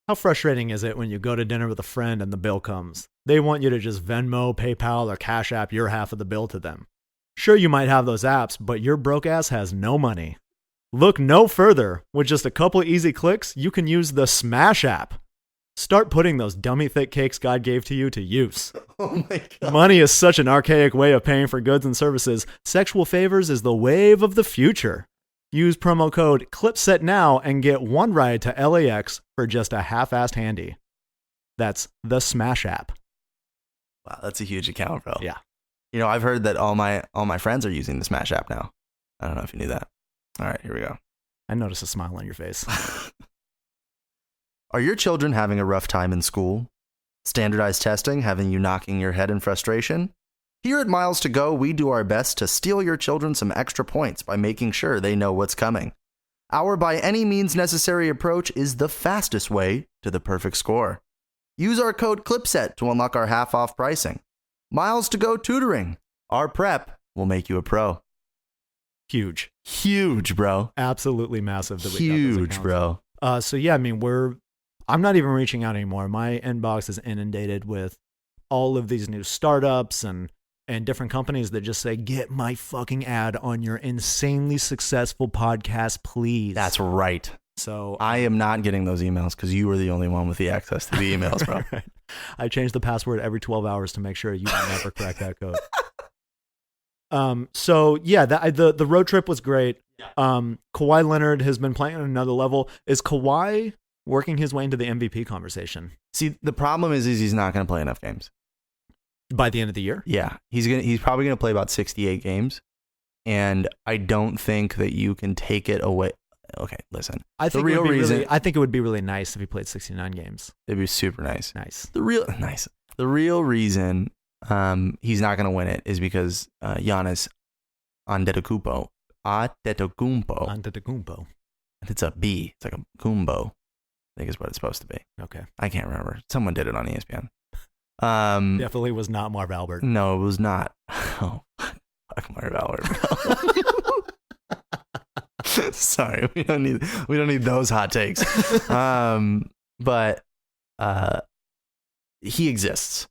How frustrating is it when you go to dinner with a friend and the bill comes? They want you to just Venmo, PayPal, or Cash App your half of the bill to them. Sure, you might have those apps, but your broke ass has no money. Look no further. With just a couple easy clicks, you can use the Smash app. Start putting those dummy thick cakes God gave to you to use. Oh my God. Money is such an archaic way of paying for goods and services. Sexual favors is the wave of the future. Use promo code Clipset now and get one ride to LAX for just a half-assed handy. That's the Smash app. Wow, that's a huge account, bro. Yeah. I've heard that all my friends are using the Smash app now. I don't know if you knew that. All right, here we go. I noticed a smile on your face. Are your children having a rough time in school? Standardized testing having you knocking your head in frustration? Here at Miles to Go, we do our best to steal your children some extra points by making sure they know what's coming. Our by any means necessary approach is the fastest way to the perfect score. Use our code Clipset to unlock our half-off pricing. Miles to Go tutoring. Our prep will make you a pro. Huge. Huge, bro. Absolutely massive. That Huge, bro. So yeah, I mean, I'm not even reaching out anymore. My inbox is inundated with all of these new startups and different companies that just say, get my fucking ad on your insanely successful podcast, please. That's right. So I am not getting those emails because you were the only one with the access to the emails, bro. Right. I change the password every 12 hours to make sure you never crack that code. So yeah, the road trip was great. Kawhi Leonard has been playing on another level. Is Kawhi working his way into the MVP conversation? See, the problem is he's not going to play enough games by the end of the year. Yeah, he's probably going to play about 68 games, and I don't think that you can take it away. Okay, listen. I think it would be really nice if he played 69 games. It'd be super nice. Nice. The real reason he's not going to win it is because Giannis Antetokounmpo. It's a B. It's like a Kumbo, I think is what it's supposed to be. Okay. I can't remember. Someone did it on ESPN. Definitely was not Marv Albert. No, it was not. Oh, fuck Marv Albert. Sorry, we don't need those hot takes. But he exists,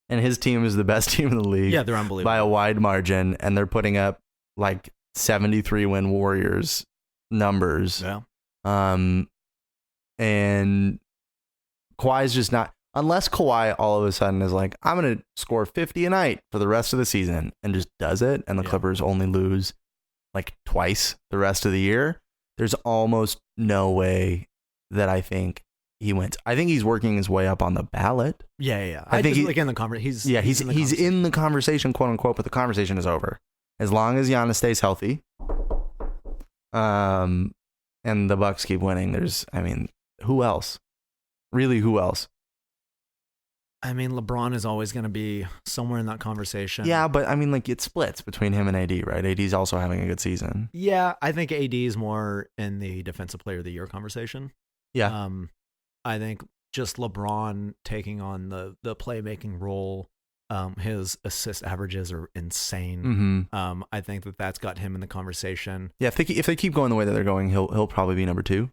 and his team is the best team in the league. Yeah, they're unbelievable by a wide margin, and they're putting up like 73 win Warriors numbers. Yeah. And Kawhi's just not, unless Kawhi all of a sudden is like, I'm going to score 50 a night for the rest of the season and just does it. And the Clippers only lose like twice the rest of the year. There's almost no way that I think he wins. I think he's working his way up on the ballot. Yeah. I think like in the conversation. He's in the conversation, quote unquote, but the conversation is over. As long as Giannis stays healthy, and the Bucks keep winning, who else? Really, who else? I mean, LeBron is always going to be somewhere in that conversation. Yeah, but I mean, like, it splits between him and AD, right? AD's also having a good season. Yeah, I think AD is more in the Defensive Player of the Year conversation. Yeah. I think just LeBron taking on the playmaking role, his assist averages are insane. Mm-hmm. I think that's got him in the conversation. Yeah, if they keep going the way that they're going, he'll probably be number 2.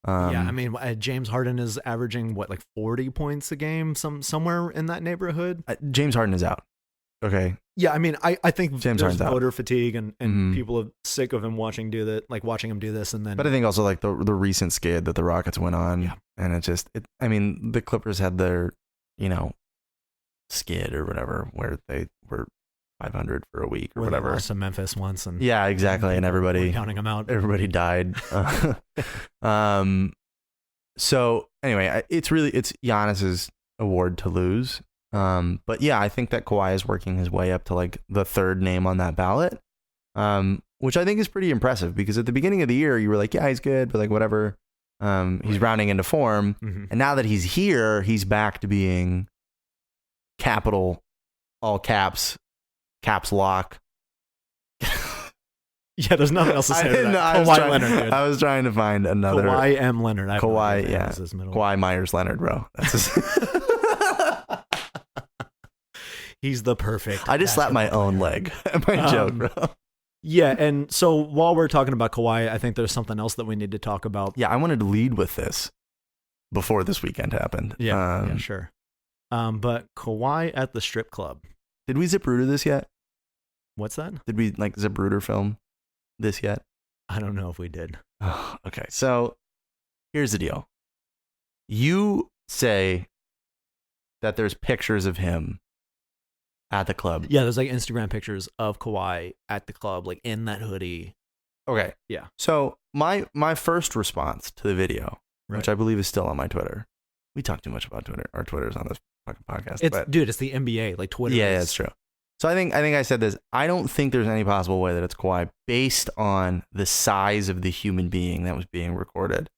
Yeah, I mean, James Harden is averaging like 40 points a game, somewhere in that neighborhood. James Harden is out. Okay. Yeah, I mean, I think James there's Harden's voter out. Fatigue and people are sick of him watching him do this, and then. But I think also like the recent skid that the Rockets went on, and I mean, the Clippers had their, skid or whatever where they were 500 for a week or whatever. They lost to Memphis once, and yeah, exactly, and everybody counting them out. Everybody died. So anyway, it's Giannis's award to lose. But yeah, I think that Kawhi is working his way up to like the third name on that ballot, which I think is pretty impressive because at the beginning of the year you were like, yeah, he's good, but like whatever. He's rounding into form, and now that he's here, he's back to being capital, all caps lock. Yeah, there's nothing else to say. Kawhi Leonard, dude. I was trying to find another Kawhi M. Leonard. Kawhi, yeah. Kawhi Myers Leonard, bro. That's he's the perfect. I just slapped my own leg at my joke, bro. Yeah, and so while we're talking about Kawhi, I think there's something else that we need to talk about. Yeah, I wanted to lead with this before this weekend happened. Yeah, sure. But Kawhi at the strip club. Did we Zapruder this yet? What's that? Did we like Zapruder film this yet? I don't know if we did. Oh, okay, so here's the deal. You say that there's pictures of him at the club. Yeah, there's like Instagram pictures of Kawhi at the club, like in that hoodie. Okay. Yeah. So my first response to the video, which I believe is still on my Twitter. We talk too much about Twitter. Our Twitter's on this fucking podcast. It's the NBA. Like Twitter. Yeah, that's true. So I think I said this. I don't think there's any possible way that it's Kawhi based on the size of the human being that was being recorded.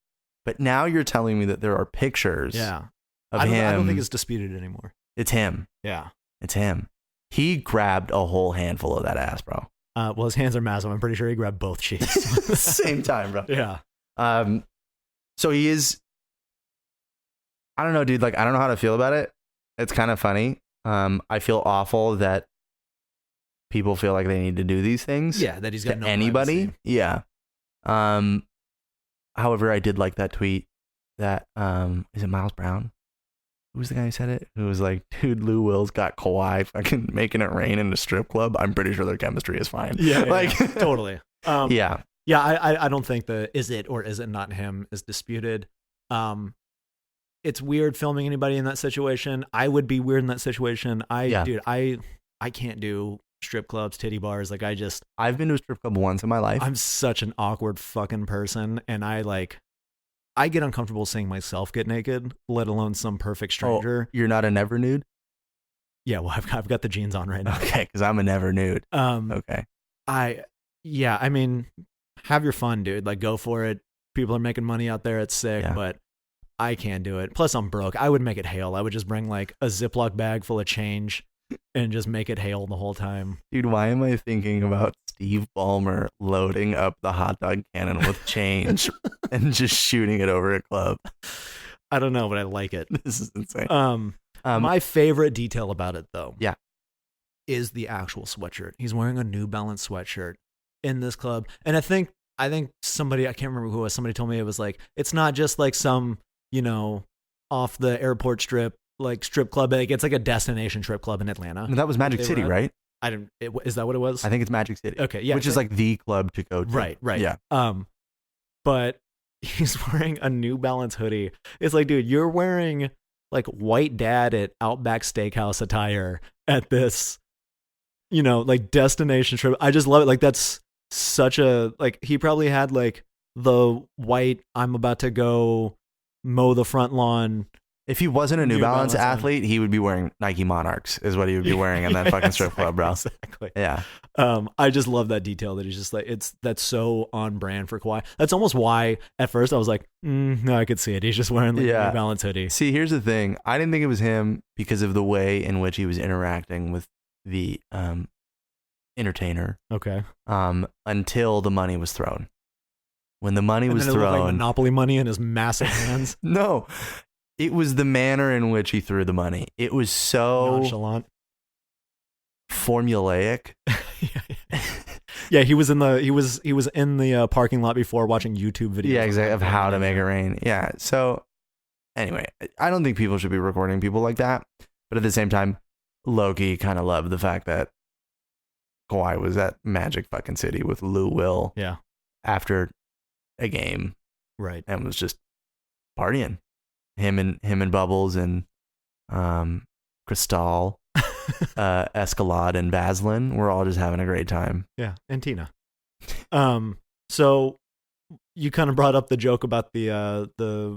But now you're telling me that there are pictures of him. I don't think it's disputed anymore. It's him. Yeah. It's him. He grabbed a whole handful of that ass, bro. Well, his hands are massive. I'm pretty sure he grabbed both cheeks. Same time, bro. Yeah. So he is, I don't know, dude. Like, I don't know how to feel about it. It's kind of funny. I feel awful that people feel like they need to do these things. Yeah, that he's got no anybody. privacy. Yeah. However, I did like that tweet that is it Miles Brown? Who was the guy who said it? Who was like, dude, Lou Will's got Kawhi fucking making it rain in a strip club. I'm pretty sure their chemistry is fine. Yeah, like totally. Yeah. Yeah, I don't think the is it or is it not him is disputed. It's weird filming anybody in that situation. I would be weird in that situation. Dude, I can't do strip clubs, titty bars. Like I've been to a strip club once in my life. I'm such an awkward fucking person, and I get uncomfortable seeing myself get naked, let alone some perfect stranger. Oh, you're not a never nude? Yeah, well, I've got the jeans on right now. Okay, because I'm a never nude. Okay. I mean, have your fun, dude. Like, go for it. People are making money out there. It's sick, but I can't do it. Plus, I'm broke. I would make it hail. I would just bring like a Ziploc bag full of change and just make it hail the whole time. Dude, why am I thinking about Steve Ballmer loading up the hot dog cannon with change and just shooting it over a club? I don't know, but I like it. This is insane. My favorite detail about it, though, is the actual sweatshirt. He's wearing a New Balance sweatshirt in this club, and I think somebody, I can't remember who it was. Somebody told me it was like it's not just like some off the airport strip. Like strip club, it's like a destination strip club in Atlanta. That was Magic City, right? Is that what it was? I think it's Magic City. Okay, yeah, which is like the club to go to. Right, yeah. But he's wearing a New Balance hoodie. It's like, dude, you're wearing like white dad at Outback Steakhouse attire at this, like destination trip. I just love it. Like that's such a he probably had like the white I'm about to go mow the front lawn. If he wasn't a New Balance athlete, he would be wearing Nike Monarchs is what he would be wearing in that fucking strip club, bro. Exactly. Yeah. I just love that detail that he's just like, that's so on brand for Kawhi. That's almost why at first I was like, no, I could see it. He's just wearing like a New Balance hoodie. See, here's the thing. I didn't think it was him because of the way in which he was interacting with the entertainer. Okay. Until the money was thrown. When the money was thrown. Like Monopoly money in his massive hands. No. It was the manner in which he threw the money. It was so nonchalant, formulaic. Yeah, he was in the parking lot before watching YouTube videos. Yeah, exactly, of how to make it rain. Yeah. So anyway, I don't think people should be recording people like that. But at the same time, Loki kind of loved the fact that Kawhi was at Magic fucking City with Lou Will. Yeah. After a game. Right. And was just partying. Him and Bubbles and Cristal, Escalade and Vaseline. We're all just having a great time. Yeah, and Tina. So you kind of brought up the joke about the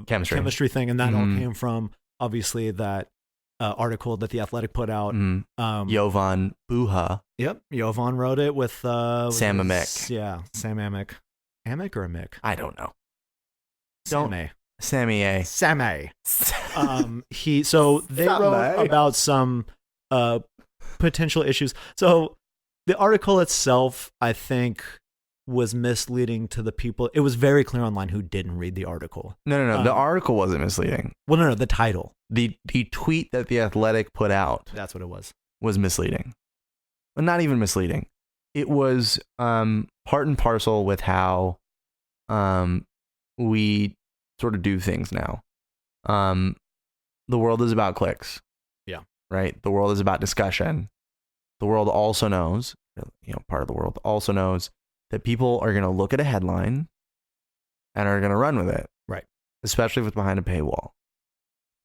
chemistry thing, and that all came from obviously that article that The Athletic put out. Jovan Buha. Yep, Jovan wrote it with Sam Amick. Yeah, Sam Amick. Amick or Amick? I don't know. Sammy A. Sammy. They wrote about some potential issues. So the article itself, I think, was misleading to the people. It was very clear online who didn't read the article. No. The article wasn't misleading. Well, no. The title. The tweet that The Athletic put out. That's what it was. Was misleading. Well, not even misleading. It was part and parcel with how we sort of do things now. The world is about clicks. Yeah. Right? The world is about discussion. The world also knows, part of the world also knows that people are going to look at a headline and are going to run with it. Right. Especially if it's behind a paywall.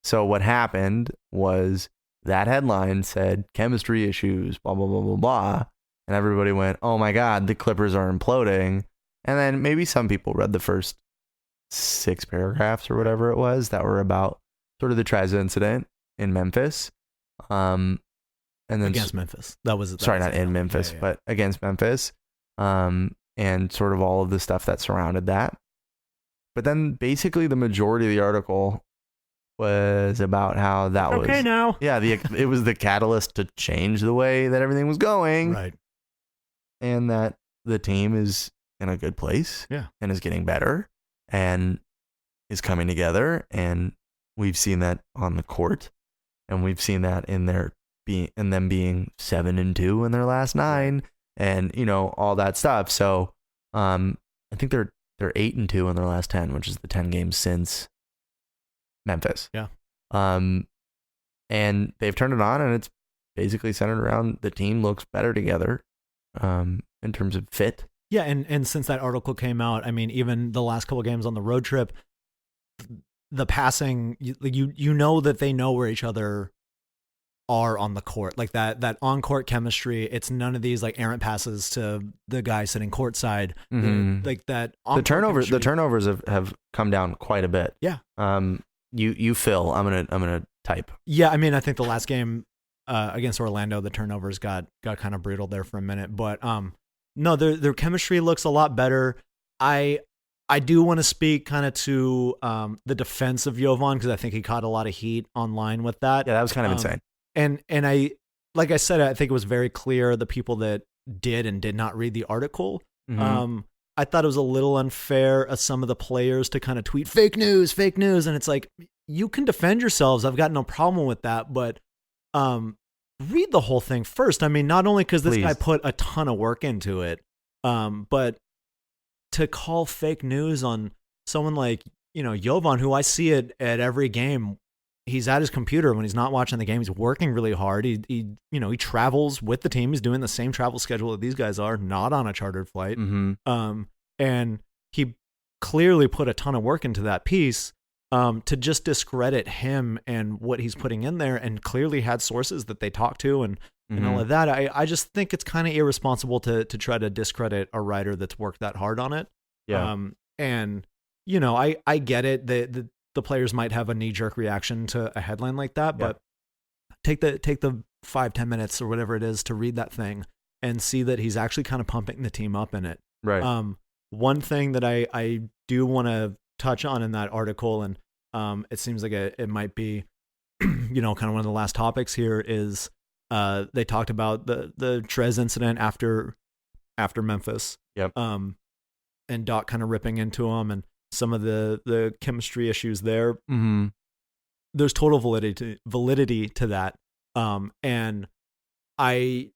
So what happened was that headline said chemistry issues, blah, blah, blah, blah, blah. And everybody went, oh my God, the Clippers are imploding. And then maybe some people read the first 6 paragraphs or whatever it was that were about sort of the Trez incident in Memphis. and then against Memphis. That was not in Memphis, but against Memphis, and sort of all of the stuff that surrounded that. But then basically the majority of the article was about how that was okay now. Yeah, it was the catalyst to change the way that everything was going, right? And that the team is in a good place, and is getting better, and is coming together, and we've seen that on the court, and we've seen that in them being 7-2 in their last 9, and all that stuff. So, I think they're 8-2 in their last 10, which is the 10 games since Memphis. Yeah. And they've turned it on, and it's basically centered around the team looks better together, in terms of fit. Yeah, and since that article came out, I mean, even the last couple of games on the road trip, the passing, you know that they know where each other are on the court, like that on-court chemistry. It's none of these like errant passes to the guy sitting courtside. Like that. The turnovers have come down quite a bit. Yeah. You Phil, I'm gonna type. Yeah, I mean, I think the last game against Orlando, the turnovers got kind of brutal there for a minute, but no, their chemistry looks a lot better. I do want to speak kind of to the defense of Jovan, because I think he caught a lot of heat online with that. Yeah, that was kind of insane. And I, like I said, I think it was very clear the people that did and did not read the article. I thought it was a little unfair of some of the players to kind of tweet fake news, and it's like, you can defend yourselves. I've got no problem with that, but read the whole thing first. I mean, not only because this guy put a ton of work into it, but to call fake news on someone like Jovan, who I see it at every game. He's at his computer when he's not watching the game. He's working really hard. He travels with the team. He's doing the same travel schedule that these guys are, not on a chartered flight. And he clearly put a ton of work into that piece. To just discredit him and what he's putting in there, and clearly had sources that they talked to and all of that. I just think it's kind of irresponsible to try to discredit a writer that's worked that hard on it. Yeah. And I get it. The players might have a knee-jerk reaction to a headline like that, but take the 5-10 minutes or whatever it is to read that thing and see that he's actually kind of pumping the team up in it. Right. One thing that I do want to touch on in that article, and it seems like it might be kind of one of the last topics here, is they talked about the Trez incident after Memphis. Yep. And Doc kind of ripping into him and some of the chemistry issues there. There's total validity to that. And I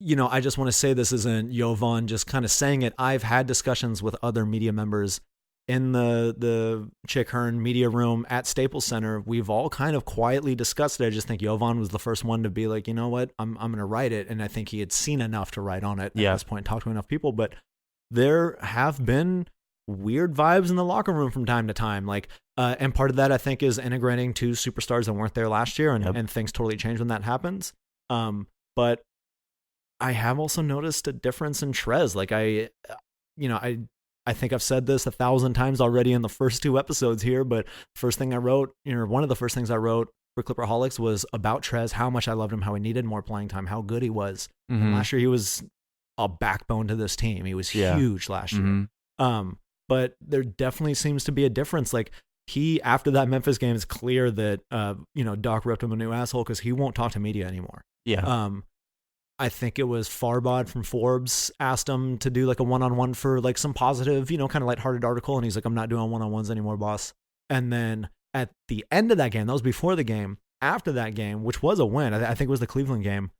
just want to say, this isn't Jovan just kind of saying it. I've had discussions with other media members in the Chick Hearn media room at Staples Center. We've all kind of quietly discussed it. I just think Jovan was the first one to be like, you know what, I'm going to write it. And I think he had seen enough to write on it at this point, talk to enough people. But there have been weird vibes in the locker room from time to time. Like, and part of that, I think, is integrating two superstars that weren't there last year, and things totally change when that happens. But I have also noticed a difference in Trez. Like I think I've said this 1,000 times already in the first 2 episodes here, but first thing I wrote, one of the first things I wrote for Clipperholics was about Trez, how much I loved him, how he needed more playing time, how good he was. And last year he was a backbone to this team. He was huge last year. But there definitely seems to be a difference. Like, he, after that Memphis game, it's clear that Doc ripped him a new asshole because he won't talk to media anymore. I think it was Farbod from Forbes asked him to do like a one-on-one for like some positive, kind of lighthearted article. And he's like, I'm not doing one-on-ones anymore, boss. And then at the end of that game, that was before the game, after that game, which was a win, I think it was the Cleveland game.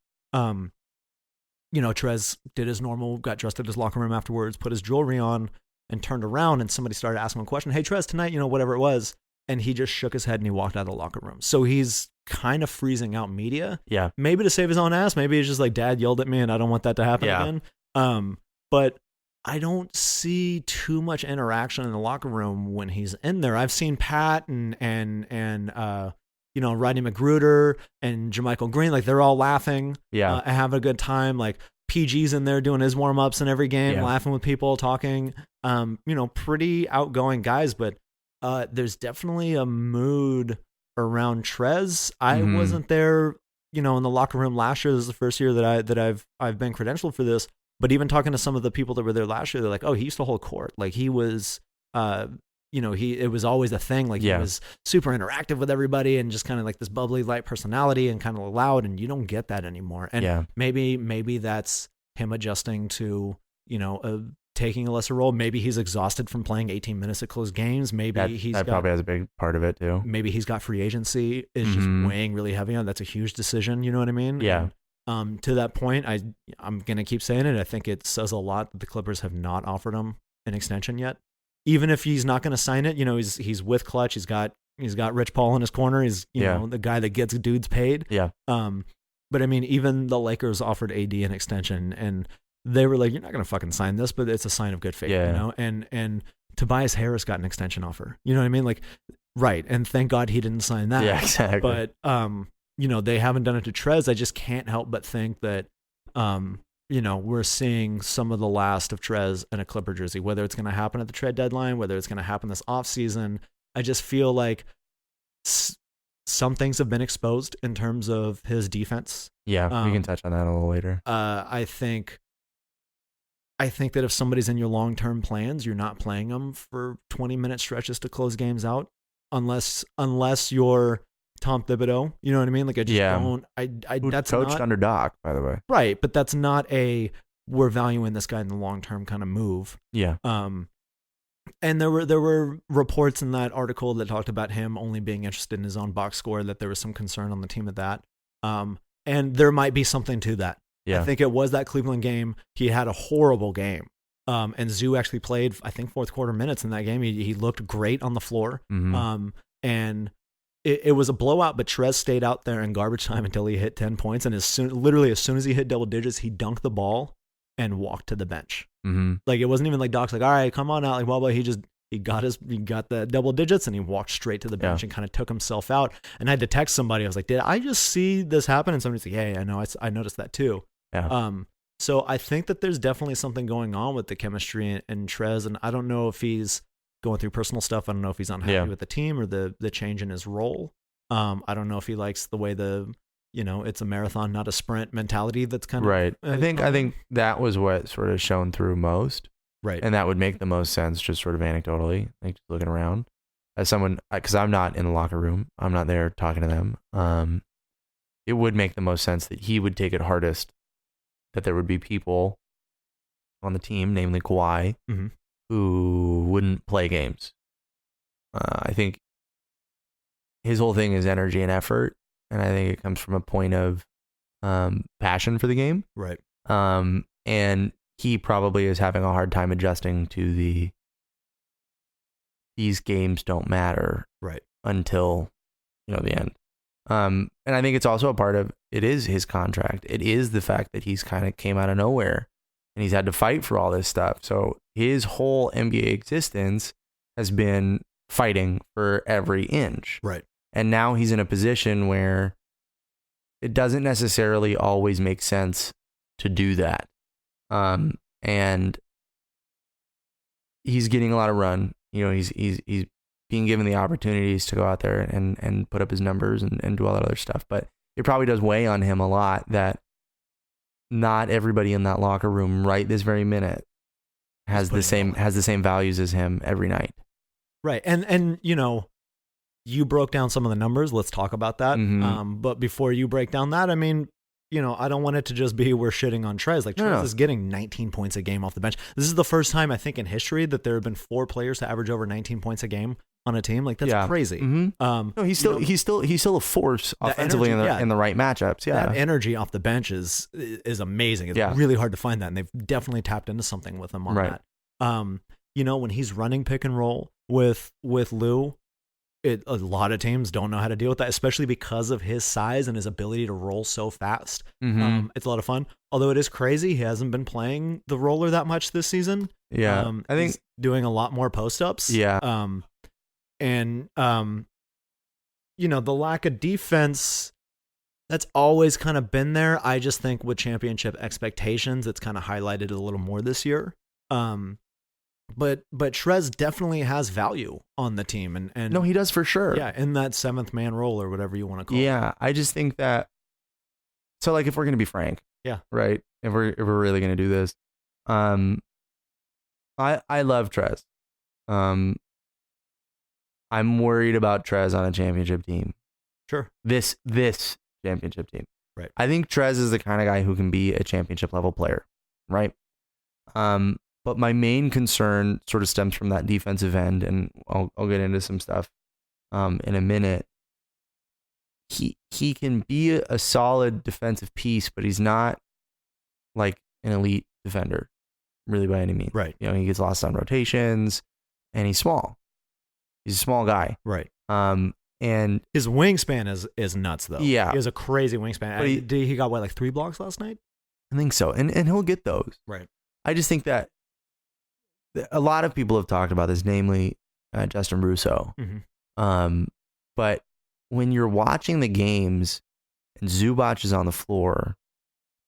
Trez did his normal, got dressed at his locker room afterwards, put his jewelry on, and turned around, and somebody started asking him a question. Hey, Trez, tonight, whatever it was. And he just shook his head and he walked out of the locker room. So he's kind of freezing out media. Yeah. Maybe to save his own ass. Maybe he's just like, Dad yelled at me and I don't want that to happen again. But I don't see too much interaction in the locker room when he's in there. I've seen Pat and Rodney McGruder and Jermichael Green, like, they're all laughing. And having a good time. Like, PG's in there doing his warm-ups in every game, laughing with people, talking. Pretty outgoing guys, but there's definitely a mood around Trez. I wasn't there, in the locker room last year, this is the first year that I've been credentialed for this. But even talking to some of the people that were there last year, they're like, oh, he used to hold court. Like he was, it was always a thing. Like he was super interactive with everybody and just kind of like this bubbly, light personality and kind of loud. And you don't get that anymore. And maybe that's him adjusting to, taking a lesser role. Maybe he's exhausted from playing 18 minutes at close games. Maybe that probably has a big part of it too. Maybe he's got free agency is just weighing really heavy on. That's a huge decision. You know what I mean? Yeah. And, to that point, I'm going to keep saying it. I think it says a lot that the Clippers have not offered him an extension yet. Even if he's not going to sign it, he's with Clutch. He's got Rich Paul in his corner. He's, the guy that gets dudes paid. Yeah. But I mean, even the Lakers offered AD an extension and they were like, you're not going to fucking sign this, but it's a sign of good faith, and Tobias Harris got an extension offer. You know what I mean? Like, right. And thank God he didn't sign that. Yeah, exactly. But, they haven't done it to Trez. I just can't help but think that, we're seeing some of the last of Trez in a Clipper jersey, whether it's going to happen at the trade deadline, whether it's going to happen this offseason. I just feel like some things have been exposed in terms of his defense. Yeah, we can touch on that a little later. I think that if somebody's in your long-term plans, you're not playing them for 20-minute stretches to close games out, unless you're Tom Thibodeau. You know what I mean? Like I just don't. Who that's coached not, under Doc, by the way. Right, but that's not we're valuing this guy in the long-term kind of move. Yeah. And there were reports in that article that talked about him only being interested in his own box score, that there was some concern on the team of that. And there might be something to that. Yeah. I think it was that Cleveland game. He had a horrible game. And Zoo actually played, I think, fourth quarter minutes in that game. He looked great on the floor. Mm-hmm. And it was a blowout, but Trez stayed out there in garbage time until he hit 10 points. And literally as soon as he hit double digits, he dunked the ball and walked to the bench. Mm-hmm. Like it wasn't even like Doc's like, all right, come on out. Like, well, he got the double digits and he walked straight to the bench and kind of took himself out. And I had to text somebody. I was like, did I just see this happen? And somebody's like, yeah, I know. I noticed that too. Yeah. So I think that there's definitely something going on with the chemistry and Trez. And I don't know if he's going through personal stuff. I don't know if he's unhappy with the team or the change in his role. I don't know if he likes the way it's a marathon, not a sprint mentality. That's kind of right. I think that was what sort of shone through most. Right. And that would make the most sense, just sort of anecdotally, like just looking around as someone, because I'm not in the locker room. I'm not there talking to them. It would make the most sense that he would take it hardest, that there would be people on the team, namely Kawhi, who wouldn't play games. I think his whole thing is energy and effort. And I think it comes from a point of passion for the game. Right. And he probably is having a hard time adjusting to these games don't matter right until the end. And I think it's also a part of it is his contract. It is the fact that he's kind of came out of nowhere and he's had to fight for all this stuff. So his whole NBA existence has been fighting for every inch. Right. And now he's in a position where it doesn't necessarily always make sense to do that. And he's getting a lot of run. He's being given the opportunities to go out there and put up his numbers and do all that other stuff. But it probably does weigh on him a lot that not everybody in that locker room right this very minute has the same values as him every night. Right. And you broke down some of the numbers. Let's talk about that. Mm-hmm. But before you break down that, I mean, I don't want it to just be we're shitting on Trez. Like Trez is getting 19 points a game off the bench. This is the first time I think in history that there have been 4 players to average over 19 points a game on a team. Like that's crazy. Mm-hmm. No, he's still a force offensively energy, in the right matchups. Yeah, that energy off the bench is amazing. It's really hard to find that, and they've definitely tapped into something with him on that. When he's running pick and roll with Lou. A lot of teams don't know how to deal with that, especially because of his size and his ability to roll so fast. Mm-hmm. It's a lot of fun. Although it is crazy, he hasn't been playing the roller that much this season. Yeah, I think he's doing a lot more post-ups. Yeah. The lack of defense, that's always kind of been there. I just think with championship expectations, it's kind of highlighted a little more this year. But Trez definitely has value on the team, and no, he does for sure. Yeah, in that 7th man role or whatever you want to call it. Yeah, I just think that So like, if we're gonna be frank, Yeah. right. If we're really gonna do this, I love Trez. I'm worried about Trez on a championship team. Sure. This championship team. Right. I think Trez is the kind of guy who can be a championship level player, right? But my main concern sort of stems from that defensive end, and I'll get into some stuff in a minute. He can be a solid defensive piece, but he's not like an elite defender, really, by any means. Right. You know, he gets lost on rotations, and he's small. He's a small guy. Right. And his wingspan is nuts, though. Yeah. He has a crazy wingspan. He got, what, like 3 blocks last night? I think so. And he'll get those. Right. I just think that a lot of people have talked about this, namely Justin Russo. Mm-hmm. But when you're watching the games and Zubac is on the floor,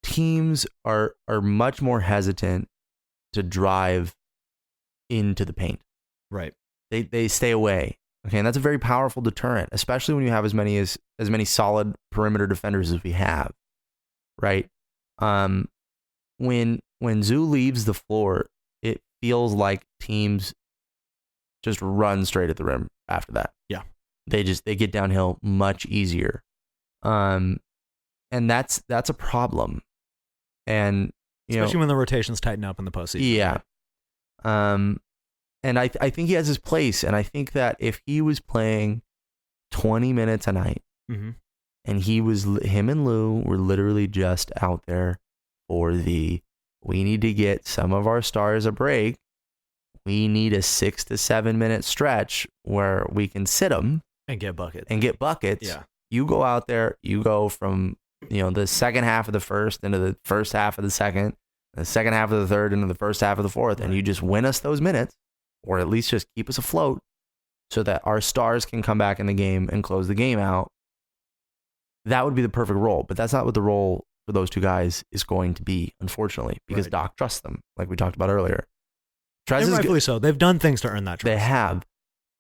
teams are much more hesitant to drive into the paint. Right. They stay away. Okay, and that's a very powerful deterrent, especially when you have as many solid perimeter defenders as we have. Right. When Zoo leaves the floor, it feels like teams just run straight at the rim after that. Yeah. They get downhill much easier. And that's a problem. And especially when the rotations tighten up in the postseason. Yeah. Right? And I think he has his place, and I think that if he was playing 20 minutes a night, mm-hmm. and him and Lou were literally just out there for we need to get some of our stars a break. We need a 6 to 7 minute stretch where we can sit them and get buckets. Yeah. You go out there, you go from, the second half of the first into the first half of the second, the second half of the third into the first half of the fourth, and you just win us those minutes, or at least just keep us afloat so that our stars can come back in the game and close the game out. That would be the perfect role, but that's not what the role for those two guys is going to be, unfortunately, because Doc trusts them, like we talked about earlier. And rightfully so. They've done things to earn that trust. They have.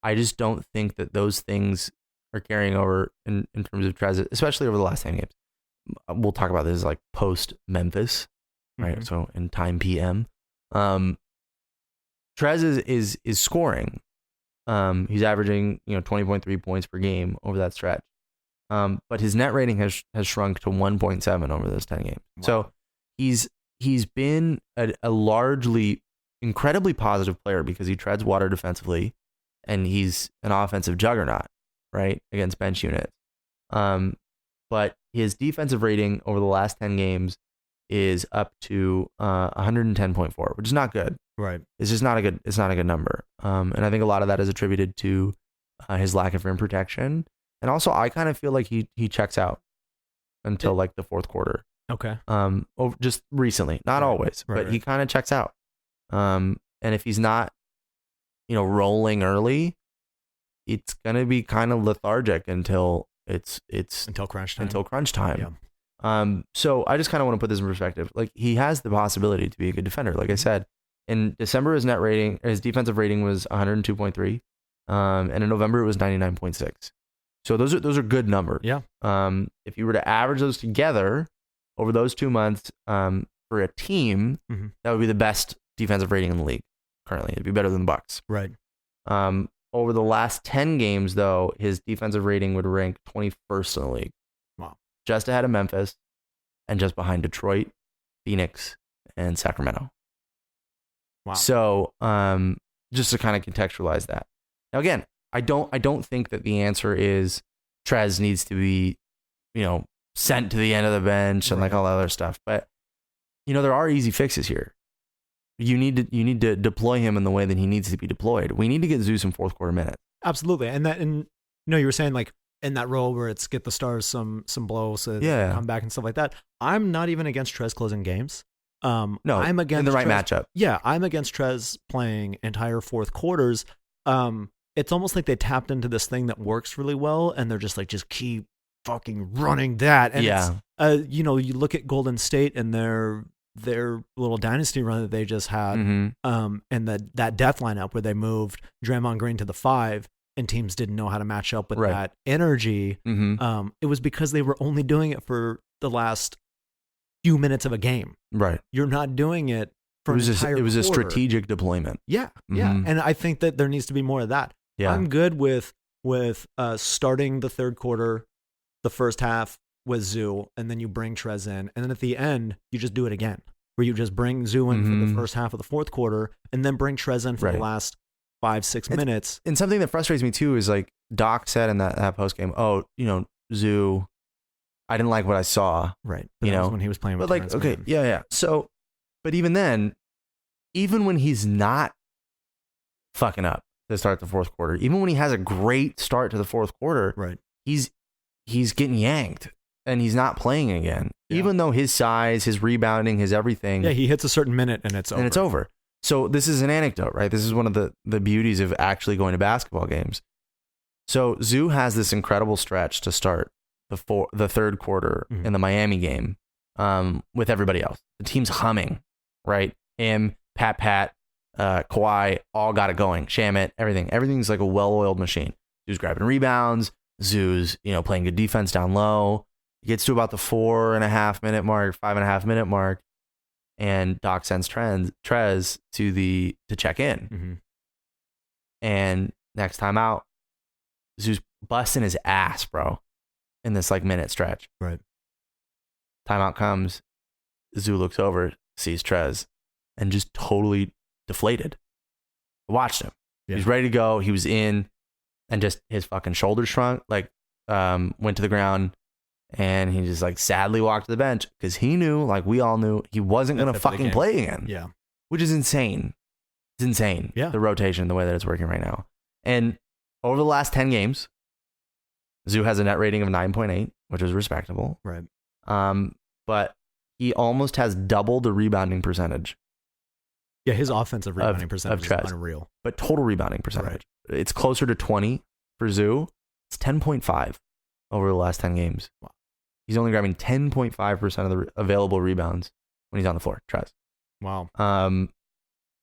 I just don't think that those things are carrying over in terms of Trez, especially over the last 10 games. We'll talk about this like post Memphis, right? Mm-hmm. So in time PM. Trez is scoring. He's averaging 20.3 points per game over that stretch. But his net rating has shrunk to 1.7 over those 10 games. Wow. So he's been a largely incredibly positive player because he treads water defensively, and he's an offensive juggernaut, right, against bench units. But his defensive rating over the last 10 games is up to 110.4, which is not good. Right. It's just not a good number. And I think a lot of that is attributed to his lack of rim protection. And also, I kind of feel like he checks out until like the fourth quarter. Okay. Just recently, not always, but he kind of checks out. And if he's not, rolling early, it's gonna be kind of lethargic until until crunch time. Until crunch time. Yeah. So I just kind of want to put this in perspective. Like, he has the possibility to be a good defender. Like I said, in December, his defensive rating was 102.3. And in November, it was 99.6. So those are good numbers. Yeah. If you were to average those together over those 2 months, for a team, mm-hmm. that would be the best defensive rating in the league currently. It'd be better than the Bucks. Right. Over the last 10 games, though, his defensive rating would rank 21st in the league. Wow. Just ahead of Memphis and just behind Detroit, Phoenix, and Sacramento. Wow. So, just to kind of contextualize that. Now, again, I don't think that the answer is Trez needs to be, sent to the end of the bench and like all that other stuff. But, there are easy fixes here. You need to deploy him in the way that he needs to be deployed. We need to get Zeus some fourth quarter minutes. Absolutely. And you were saying like in that role where it's get the stars some blows so they can come back and stuff like that. I'm not even against Trez closing games. No, I'm against in the right Trez, matchup. Yeah, I'm against Trez playing entire fourth quarters. It's almost like they tapped into this thing that works really well, and they're just keep fucking running that. And you look at Golden State and their little dynasty run that they just had, mm-hmm. And that death lineup where they moved Draymond Green to the 5, and teams didn't know how to match up with that energy. Mm-hmm. It was because they were only doing it for the last few minutes of a game. Right. You're not doing it for an entire quarter. It was a strategic deployment. Yeah, yeah. And I think that there needs to be more of that. Yeah. I'm good with starting the third quarter, the first half with Zoo, and then you bring Trez in, and then at the end you just do it again, where you just bring Zoo in for the first half of the fourth quarter, and then bring Trez in for the last 5-6 minutes. And something that frustrates me too is like Doc said in that post game, Zoo, I didn't like what I saw. Right. But that was when he was playing with Terrence Mann. Yeah. So, but even then, even when he's not fucking up to start the fourth quarter, even when he has a great start to the fourth quarter, right, he's getting yanked and he's not playing again. Yeah. Even though his size, his rebounding, his everything. Yeah, he hits a certain minute and it's over. So this is an anecdote, right? This is one of the beauties of actually going to basketball games. So Zoo has this incredible stretch to start the third quarter in the Miami game with everybody else. The team's humming, right? Him, Pat, Kawhi, all got it going. Shamit, everything. Everything's like a well-oiled machine. Zoo's grabbing rebounds. Zoo's, playing good defense down low. He gets to about the 4.5 minute mark, 5.5 minute mark, and Doc sends Trez to check in. And next time out, Zoo's busting his ass, bro, in this like minute stretch. Right. Timeout comes. Zoo looks over, sees Trez, and just totally deflated. I watched him. Yeah. He's ready to go. He was in, and just his fucking shoulders shrunk, like went to the ground, and he just like sadly walked to the bench because he knew, like we all knew, he wasn't going to fucking play again. Yeah. Which is insane. It's insane. Yeah. The rotation, the way that it's working right now. And over the last 10 games, Zoo has a net rating of 9.8, which is respectable. Right. But he almost has double the rebounding percentage. Yeah, his offensive rebounding percentage is unreal. But total rebounding percentage, it's closer to 20 for Zoo. It's 10.5 over the last 10 games. Wow. He's only grabbing 10.5% of the available rebounds when he's on the floor. Trez. Wow.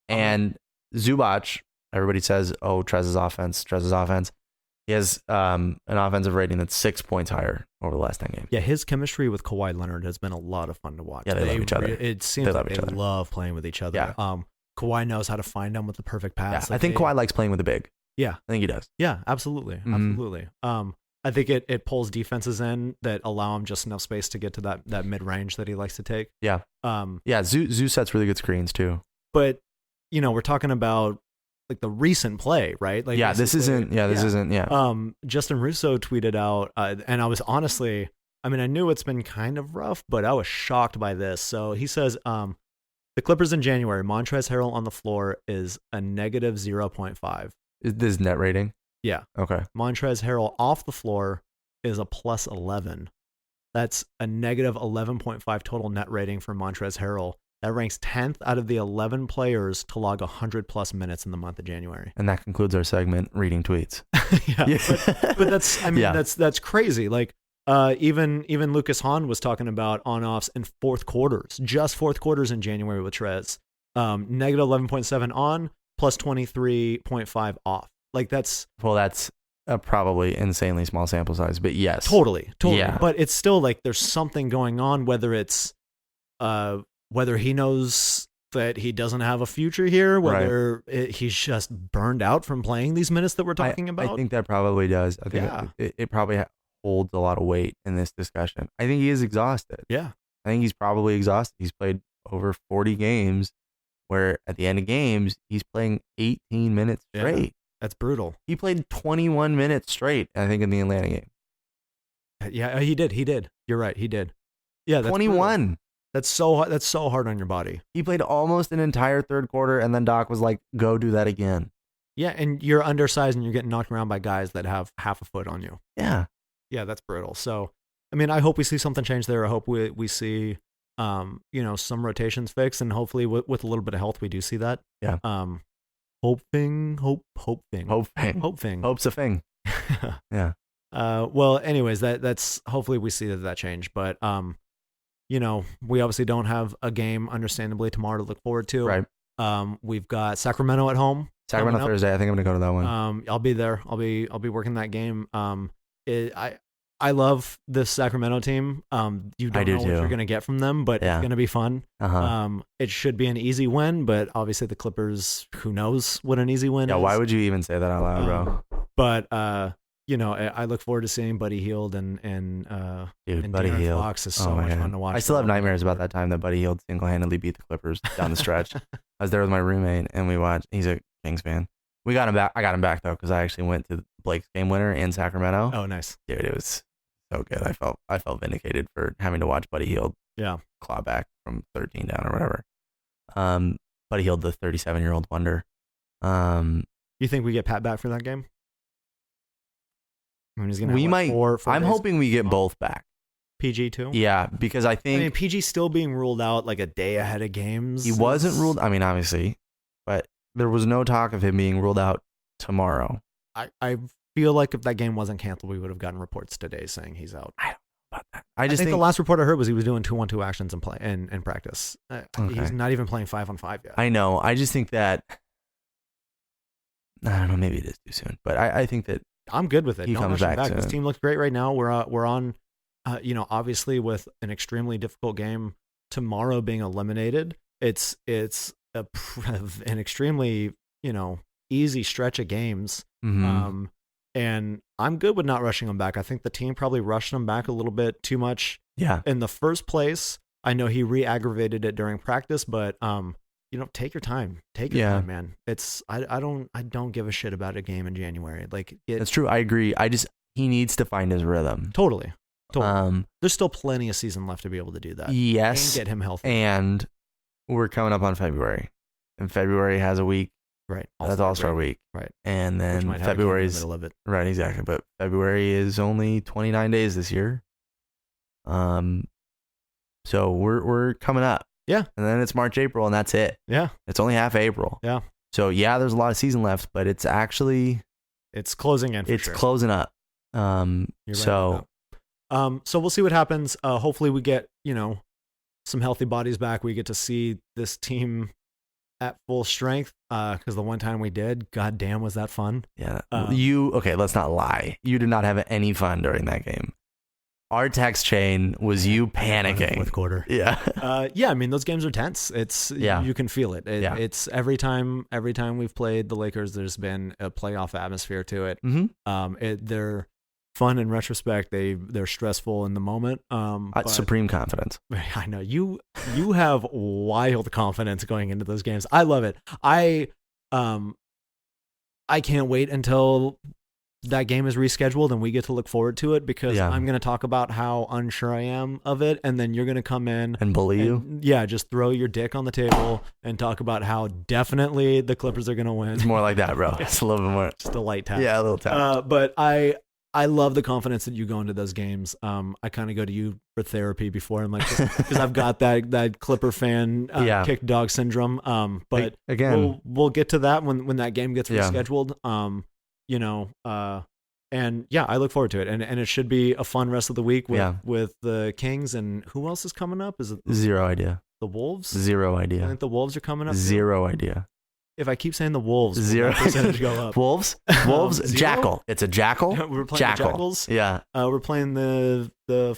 And Zubac, everybody says, Trez's offense. He has an offensive rating that's 6 points higher over the last 10 games. Yeah, his chemistry with Kawhi Leonard has been a lot of fun to watch. Yeah, they love each other. It seems like they love playing with each other. Yeah. Kawhi knows how to find them with the perfect pass. Yeah, I think Kawhi likes playing with the big. Yeah. I think he does. Yeah, absolutely. Absolutely. I think it pulls defenses in that allow him just enough space to get to that mid-range that he likes to take. Yeah. Zoo sets really good screens too. But, we're talking about like the recent play, right? Like this isn't. Justin Russo tweeted out, and I was honestly, I knew it's been kind of rough, but I was shocked by this. So he says, the Clippers in January, Montrezl Harrell on the floor is a negative 0.5. Is this net rating? Yeah. Okay. Montrezl Harrell off the floor is a plus 11. That's a negative 11.5 total net rating for Montrezl Harrell. That ranks 10th out of the 11 players to log 100 plus minutes in the month of January. And that concludes our segment, reading tweets. But that's that's crazy. Like even Lucas Hahn was talking about on-offs in fourth quarters in January with Trez. Negative 11.7 on, plus 23.5 off. Like that's a probably insanely small sample size, but yes. Totally. Yeah. But it's still like there's something going on, whether he knows that he doesn't have a future here, whether he's just burned out from playing these minutes that we're talking about. I think that probably does. I think it probably holds a lot of weight in this discussion. I think he is exhausted. Yeah. I think he's probably exhausted. He's played over 40 games where at the end of games, he's playing 18 minutes straight. Yeah. That's brutal. He played 21 minutes straight, I think, in the Atlanta game. Yeah, he did. You're right, he did. Yeah, that's 21. Brutal. That's so hard on your body. He played almost an entire third quarter, and then Doc was like, go do that again. Yeah, and you're undersized, and you're getting knocked around by guys that have half a foot on you. Yeah. Yeah, that's brutal. So, I hope we see something change there. I hope we see, some rotations fixed, and hopefully with a little bit of health, we do see that. Yeah. Hope thing. Hope's a thing. Yeah. Well, anyways, that's hopefully we see that change. But we obviously don't have a game, understandably, tomorrow to look forward to. Right. We've got Sacramento at home. Sacramento Thursday. I think I'm gonna go to that one. I'll be there. I'll be working that game. I love this Sacramento team. You don't know what you're going to get from them, but it's going to be fun. It should be an easy win, but obviously the Clippers, who knows what an easy win is. Yeah, why would you even say that out loud, bro? But, I look forward to seeing Buddy Hield and Buddy Hield. Fox is so much fun to watch. I still have nightmares about that time that Buddy Hield single-handedly beat the Clippers down the stretch. I was there with my roommate, and we watched. He's a Kings fan. We got him back. I got him back, though, because I actually went to Blake's game winner in Sacramento. Oh, nice. Dude, it was so good. I felt vindicated for having to watch Buddy Hield claw back from 13 down or whatever. Buddy Hield, the 37-year-old wonder. You think we get Pat back for that game? I mean, he's gonna we might. Four I'm days. Hoping we get both back. PG too? Yeah, because I think PG's still being ruled out like a day ahead of games. He wasn't ruled. I mean, obviously, but there was no talk of him being ruled out tomorrow. I feel like if that game wasn't canceled, we would have gotten reports today saying he's out. I don't know about that. I think the last report I heard was he was doing 2-on-2 actions in practice. Okay. He's not even playing 5-on-5 yet. I know. I just think that I don't know. Maybe it is too soon, but I think that I'm good with it. He comes back. This team looks great right now. We're on, obviously with an extremely difficult game tomorrow being eliminated. It's an extremely easy stretch of games. Mm-hmm. And I'm good with not rushing him back. I think the team probably rushed him back a little bit too much. Yeah. In the first place, I know he re-aggravated it during practice, but take your time. Take your time, man. I don't give a shit about a game in January. That's true. I agree. He needs to find his rhythm. Totally. There's still plenty of season left to be able to do that. Yes. And get him healthy. And we're coming up on February. And February has a week. Right. That's All-Star week. Right. And then February's in the middle of it. Right, exactly. But February is only 29 days this year. So we're coming up. Yeah. And then it's March, April, and that's it. Yeah. It's only half April. Yeah. So there's a lot of season left, but it's actually closing in. It's closing up. You're right. So we'll see what happens. Hopefully we get, some healthy bodies back. We get to see this team at full strength. Because the one time we did, goddamn, was that fun? Yeah. Let's not lie. You did not have any fun during that game. Our text chain was you panicking. Fourth quarter. Yeah. I mean, those games are tense. You can feel it. It's every time we've played the Lakers, there's been a playoff atmosphere to it. Mm-hmm. They're fun in retrospect. They're stressful in the moment. Supreme confidence. I know you have wild confidence going into those games. I love it. I can't wait until that game is rescheduled and we get to look forward to it, because I'm going to talk about how unsure I am of it, and then you're going to come in and bully you. Yeah, just throw your dick on the table and talk about how definitely the Clippers are going to win. It's more like that, bro. It's a little bit more. Just a light tap. Yeah, a little tap. But I love the confidence that you go into those games. I kind of go to you for therapy before. I'm like, because I've got that Clipper fan kick dog syndrome. But again, we'll get to that when that game gets rescheduled. I look forward to it, and it should be a fun rest of the week with the Kings. And who else is coming up? Is it zero idea? The Wolves? Zero idea. I think the Wolves are coming up. Zero idea. If I keep saying the Wolves, zero percentage go up. Wolves, Jackal. It's a Jackal. We're playing the Jackals. Yeah. We're playing the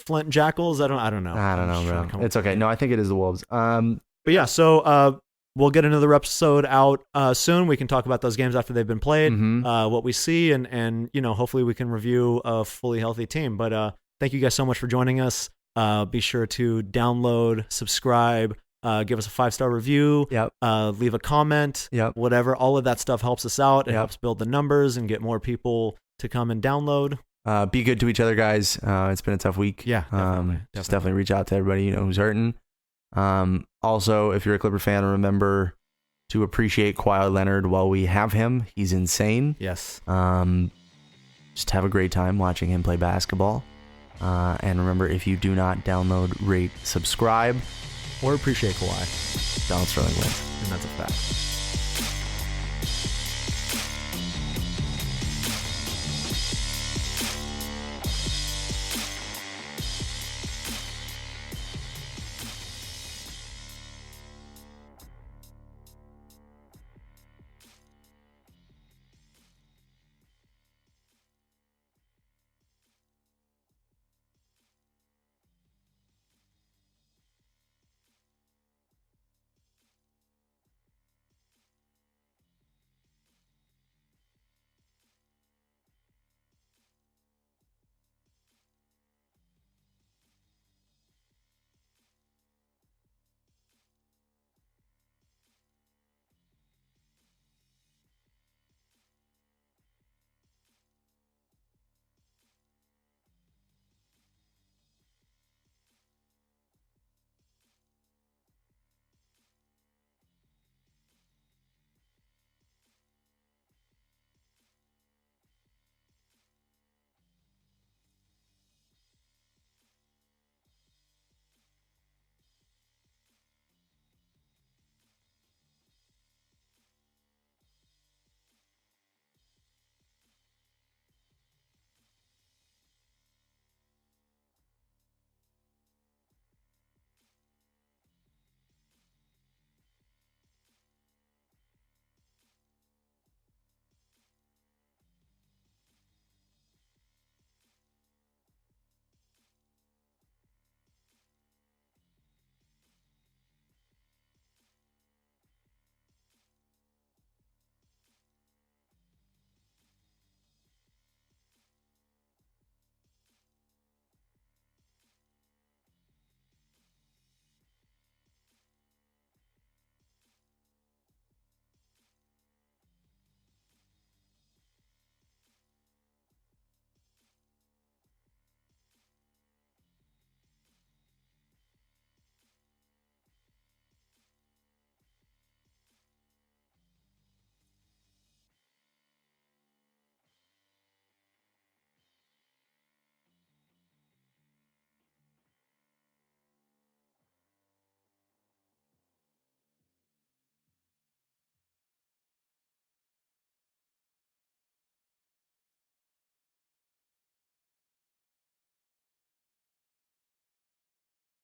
Flint Jackals. I don't know. I don't know, bro. It's okay. No, I think it is the Wolves. But yeah. So we'll get another episode out soon. We can talk about those games after they've been played, what we see, and hopefully we can review a fully healthy team. But thank you guys so much for joining us. Be sure to download, subscribe, give us a 5-star review, leave a comment, whatever. All of that stuff helps us out. It helps build the numbers and get more people to come and download. Be good to each other, guys. It's been a tough week. Yeah, definitely. Just definitely reach out to everybody who's hurting. Also, if you're a Clipper fan, remember to appreciate Kawhi Leonard while we have him. He's insane. Yes. Just have a great time watching him play basketball. And remember, if you do not download, rate, subscribe, or appreciate Kawhi, Dallas Sterling wins. And that's a fact.